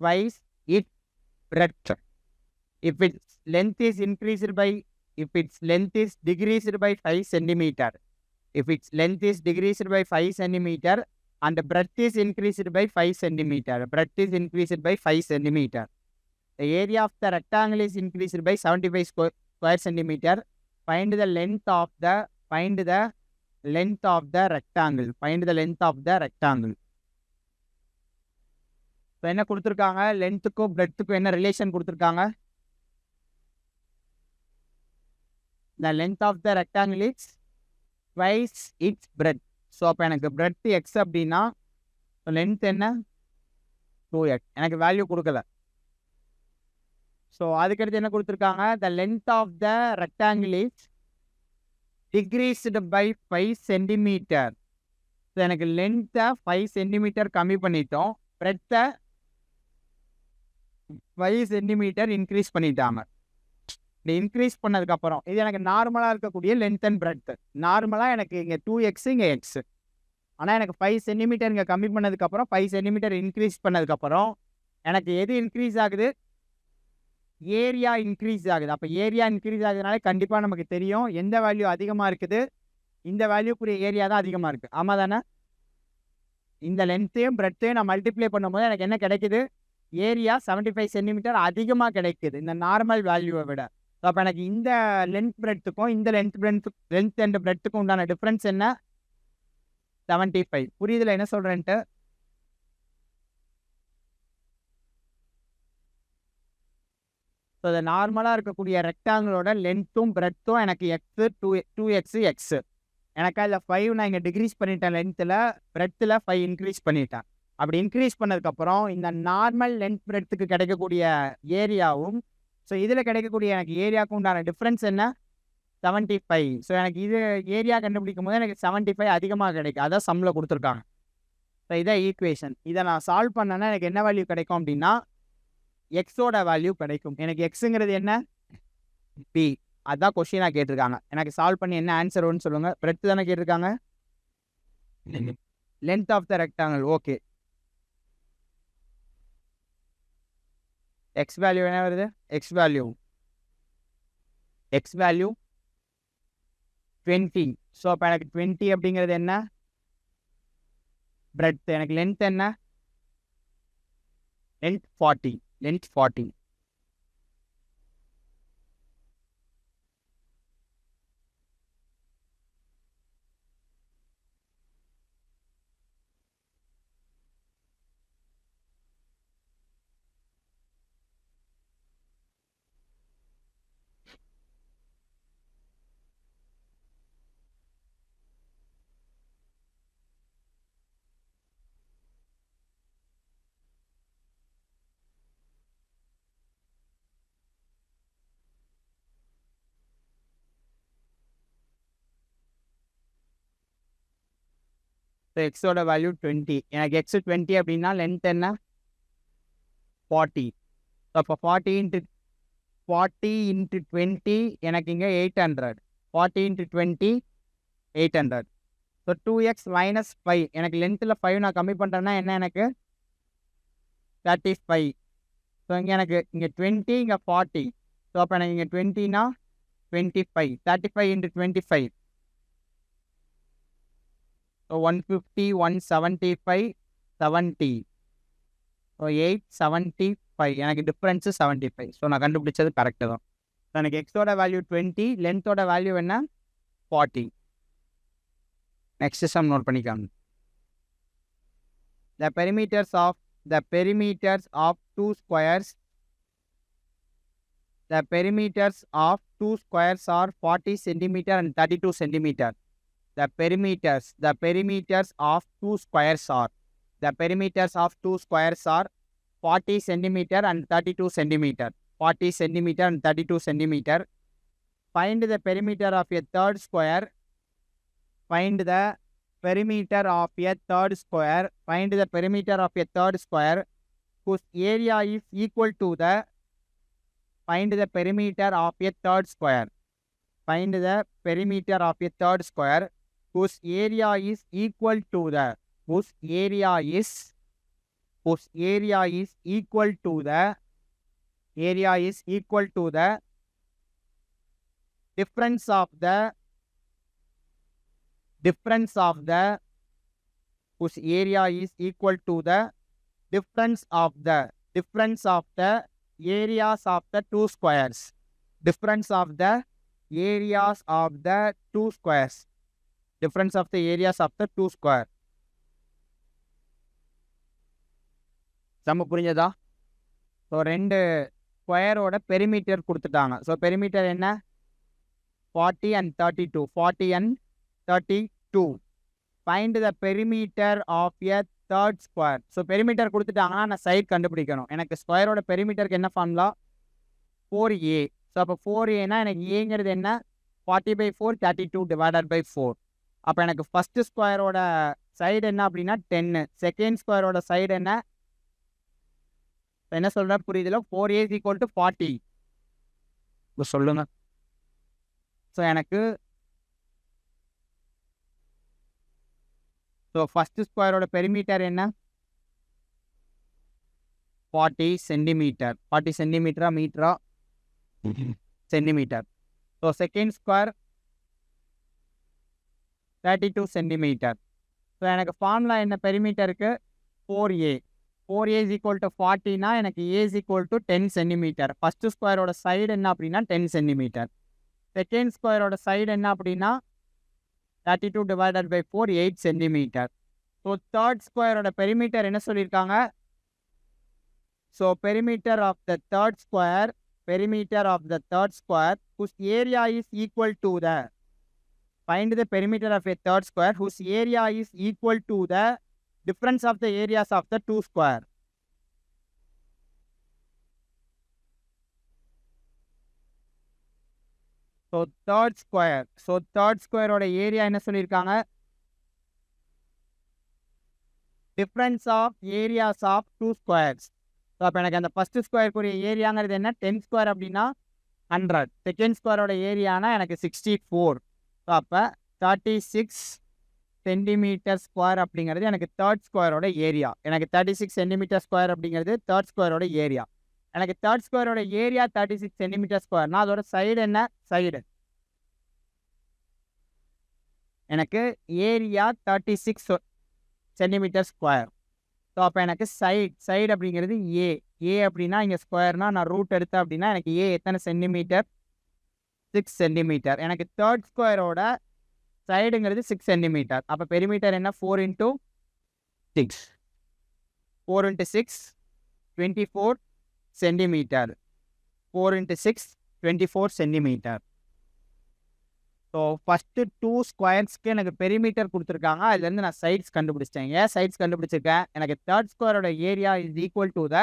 twice its breadth. If its length is decreased by 5 centimeter, if its length is decreased by 5 centimeter and the breadth is increased by 5 centimeter, the area of the rectangle is increased by 75 square centimeter. Find the length of the rectangle. Find the length of the rectangle. இப்போ என்ன கொடுத்துருக்காங்க? லென்த்துக்கும் பிரெட்த்துக்கும் என்ன relation கொடுத்துருக்காங்க? The length of the rectangle is twice its breadth. So அப்போ எனக்கு bread X அப்படின்னா length என்ன? 2x. எனக்கு வேல்யூ கொடுக்கல. ஸோ அதுக்கடுத்து என்ன கொடுத்துருக்காங்க? The length of the rectangle is decreased by 5 centimeter. So எனக்கு லென்த்தை 5 சென்டிமீட்டர் கம்மி பண்ணிட்டோம், பிரெத்தை 5 சென்டிமீட்டர் இன்க்ரீஸ் பண்ணிட்டாங்க. இந்த இன்க்ரீஸ் பண்ணதுக்கப்புறம் இது எனக்கு நார்மலாக இருக்கக்கூடிய லென்த் அண்ட் பிரெட். நார்மலாக எனக்கு இங்கே 2x, இங்கே எக்ஸ். ஆனால் எனக்கு 5 சென்டிமீட்டர் இங்கே கம்மி பண்ணதுக்கப்புறம் 5 சென்டிமீட்டர் இன்க்ரீஸ் பண்ணதுக்கப்புறம் எனக்கு எது இன்க்ரீஸ் ஆகுது? ஏரியா இன்க்ரீஸ் ஆகுது. அப்போ ஏரியா இன்க்ரீஸ் ஆகுதுனால கண்டிப்பாக நமக்கு தெரியும் எந்த வேல்யூ அதிகமாக இருக்குது. இந்த வேல்யூக்குரிய ஏரியா தான் அதிகமாக இருக்குது. ஆமாம் தானே? இந்த லென்த்தையும் பிரெட்டையும் நான் மல்டிப்ளை பண்ணும்போது எனக்கு என்ன கிடைக்குது? ஏரியா 75 சென்டிமீட்டர் அதிகமாக கிடைக்குது இந்த நார்மல் வேல்யூவை விட. ஸோ அப்போ எனக்கு இந்த லென்த் பிரெட்த்துக்கும் இந்த லென்த் அண்ட் பிரெட்த்துக்கும் உண்டான டிஃப்ரென்ஸ் என்ன? 75. புரியுதுல என்ன சொல்கிறேன்ட்டு? ஸோ அது நார்மலாக இருக்கக்கூடிய ரெக்டாங்கிளோட லென்த்தும் பிரெட்த்தும் எனக்கு எக்ஸு 2x எக்ஸு. எனக்கு அதில் 5 நான் இங்கே டிக்ரீஸ் பண்ணிட்டேன், லென்த்தில் பிரெட்த்தில் 5 இன்க்ரீஸ் பண்ணிட்டேன். அப்படி இன்க்ரீஸ் பண்ணதுக்கப்புறம் இந்த நார்மல் லென்த் பிரெட்த்துக்கு கிடைக்கக்கூடிய ஏரியாவும் ஸோ இதில் கிடைக்கக்கூடிய எனக்கு ஏரியாவுக்கு உண்டான டிஃப்ரென்ஸ் என்ன? 75. ஸோ எனக்கு இது ஏரியா கண்டுபிடிக்கும் போது எனக்கு 75 அதிகமாக கிடைக்கும். அதான் சம்மில் கொடுத்துருக்காங்க. ஸோ இதான் ஈக்குவேஷன். இதை நான் சால்வ் பண்ணேன்னா எனக்கு என்ன வேல்யூ கிடைக்கும் அப்படின்னா எக்ஸோட வேல்யூ கிடைக்கும். எனக்கு எக்ஸுங்கிறது என்ன? பி. அதான் கொஸ்டினாக கேட்டிருக்காங்க. எனக்கு சால்வ் பண்ணி என்ன ஆன்சர் வரும்னு சொல்லுங்கள். பிரெட் தானே கேட்டிருக்காங்க. Length of the rectangle. Okay, x value என்ன வருது? X value 20. ஸோ அப்போ எனக்கு 20 அப்படிங்கிறது என்ன? பிரெட். எனக்கு லென்த் என்ன? லென்த் 40. ஸோ எக்ஸோட வேல்யூ 20. எனக்கு எக்ஸ் 20 அப்படின்னா லென்த் என்ன 40. ஸோ அப்போ 40 into 20 எனக்கு இங்கே 800. 40 into 20 800. ஸோ 2x minus 5 எனக்கு லென்த்தில் 5 நான் கம்மி பண்ணுறேன்னா என்ன எனக்கு 35. ஸோ இங்கே எனக்கு இங்கே 20 இங்கே 40. ஸோ அப்போ எனக்கு இங்கே 20னா 25. 35 into 25. ஸோ 150 175 70. ஸோ 875 எனக்கு டிஃப்ரென்ஸு 75. ஸோ நான் கண்டுபிடிச்சது கரெக்டு தான். ஸோ எனக்கு எக்ஸோட வேல்யூ 20, லென்த்தோட வேல்யூ என்ன 40. நெக்ஸ்ட் சம் நோட் பண்ணிக்காங்க. The perimeters of two squares are 40 centimeter and 32 centimeter. The perimeters of two squares are 40 centimeter and 32 centimeter. 40 centimeter and 32 centimeter. Find the perimeter of a third square. Find the perimeter of a third square whose area is equal to the. Find the perimeter of a third square. Find the perimeter of a third square whose area is equal to the. Whose area is equal to the difference of the whose area is equal to the difference of the areas of the two squares. Difference of the areas of the two squares. Difference of the areas of the two square. சம்ம புரிஞ்சதா? So 2 ஸ்கொயரோட perimeter கொடுத்துட்டாங்க. So perimeter என்ன 40 and 32. 40 and 32. Find the perimeter of a third square. So perimeter கொடுத்துட்டாங்கன்னா நான் side கண்டுபிடிக்கணும். எனக்கு ஸ்கொயரோட பெரிமீட்டருக்கு என்ன ஃபார்முலா 4a. ஸோ அப்போ 4aனா எனக்கு ஏங்கிறது என்ன 40/4 32 divided by 4. அப்போ எனக்கு ஃபஸ்ட்டு ஸ்கொயரோட சைடு என்ன அப்படின்னா 10. செகண்ட் ஸ்கொயரோட சைடு என்ன என்ன சொல்கிறேன் புரியுதுல 4a is equal to 40. இப்போ சொல்லுங்க. ஸோ எனக்கு ஸோ ஃபஸ்ட்டு ஸ்கொயரோட பெரிமீட்டர் என்ன 40 சென்டிமீட்டர். 40 சென்டிமீட்டரா மீட்டரா centimetre. So second square 32 centimetre. So எனக்கு ஃபார்முலா என்ன பெரிமீட்டருக்கு 4a. 4a is equal to 40னா எனக்கு a is equal to 10 centimetre. First ஸ்கொயரோட சைடு என்ன அப்படின்னா 10 சென்டிமீட்டர். செகண்ட் ஸ்கொயரோட சைடு என்ன அப்படின்னா 32 divided by 4 8 centimetre. So third ஸ்கொயரோட பெரிமீட்டர் என்ன சொல்லியிருக்காங்க so perimeter of the third square whose area is equal to the. Find the perimeter of a third square whose area is equal to the difference of the areas of the two square. So third square ஓட area என்ன சொல்லியிருக்காங்க difference of areas of two squares. So அப்போ எனக்கு அந்த first ஸ்கொயருக்குரிய ஏரியாங்கிறது என்ன 10 square அப்படின்னா 100. Second ஸ்கொயரோட ஏரியானா எனக்கு 64. ஸோ அப்போ 36 சென்டிமீட்டர் ஸ்கொயர் அப்படிங்கிறது எனக்கு தேர்ட் ஸ்கொயரோட ஏரியா. எனக்கு 36 சென்டிமீட்டர் ஸ்கொயர் அப்படிங்கிறது தேர்ட் ஸ்கொயரோட ஏரியா. எனக்கு தேர்ட் ஸ்கொயரோட ஏரியா 36 சென்டிமீட்டர் ஸ்கொயர்னா அதோட சைடு என்ன சைடு எனக்கு ஏரியா 36 சென்டிமீட்டர் ஸ்கொயர். ஸோ அப்போ எனக்கு சைடு அப்படிங்கிறது ஏ அப்படின்னா இங்கே ஸ்கொயர்னா நான் ரூட் எடுத்தேன் அப்படின்னா எனக்கு ஏ எத்தனை சென்டிமீட்டர் 6 சென்டிமீட்டர். எனக்கு தேர்ட் ஸ்கொயரோட சைடுங்கிறது 6 சென்டிமீட்டர். அப்போ பெரிமீட்டர் என்ன 4 into 6 24 centimetre. 4 into 6 24 centimetre. So first 2 ஸ்கொயர்ஸ்க்கு எனக்கு பெரிமீட்டர் கொடுத்துருக்காங்க. அதுலேருந்து நான் சைட்ஸ் கண்டுபிடிச்சிட்டேன். ஏன் சைட்ஸ் கண்டுபிடிச்சிருக்கேன் எனக்கு தேர்ட் ஸ்கொயரோட area is equal to the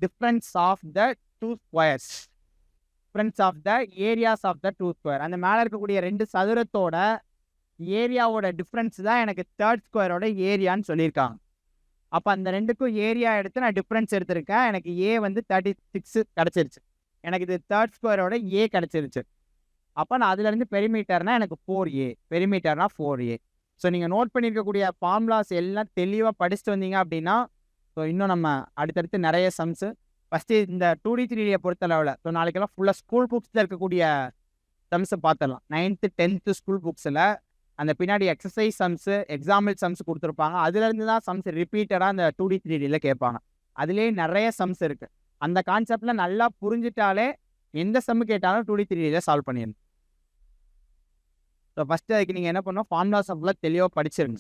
difference of the 2 squares. Difference of the areas of the 2 square. அந்த மேலே இருக்கக்கூடிய 2 சதுரத்தோட ஏரியாவோட டிஃப்ரென்ஸ் தான் எனக்கு தேர்ட் ஸ்கொயரோட ஏரியான்னு சொல்லியிருக்காங்க. அப்போ அந்த ரெண்டுக்கும் ஏரியா எடுத்து நான் டிஃப்ரென்ஸ் எடுத்திருக்கேன். எனக்கு ஏ வந்து 36 கிடச்சிருச்சு. எனக்கு இது தேர்ட் ஸ்கொயரோட ஏ கிடச்சிருச்சு. அப்போ நான் அதுலேருந்து பெரிமீட்டர்னா எனக்கு 4A. பெரிமீட்டர்னா 4A. ஸோ நீங்கள் நோட் பண்ணியிருக்கக்கூடிய ஃபார்முலாஸ் எல்லாம் தெளிவாக படிச்சுட்டு வந்தீங்க அப்படின்னா, ஸோ இன்னும் நம்ம அடுத்தடுத்து நிறைய சம்ஸு ஃபஸ்ட்டு இந்த 2D 3Dயை பொறுத்தளவில் ஸோ நாளைக்கெல்லாம் ஃபுல்லாக ஸ்கூல் புக்ஸில் இருக்கக்கூடிய சம்ஸை பார்த்துடலாம். 9th 10th ஸ்கூல் புக்ஸில் அந்த பின்னாடி எக்ஸசைஸ் சம்ஸு எக்ஸாம்பிள் சம்ஸ் கொடுத்துருப்பாங்க. அதுலேருந்து தான் சம்ஸ் ரிப்பீட்டடாக அந்த 2D 3Dயில் கேட்பாங்க. அதுலேயே நிறைய சம்ஸ் இருக்குது. அந்த கான்செப்டில் நல்லா புரிஞ்சிட்டாலே எந்த சம்மு கேட்டாலும் 2D 3Dயில் சால்வ் பண்ணிடணும். ஸோ ஃபஸ்ட்டு அதுக்கு நீங்கள் என்ன பண்ணணும், ஃபார்முலாஸ் ஃபுல்லாக தெளிவாக படிச்சிருங்க.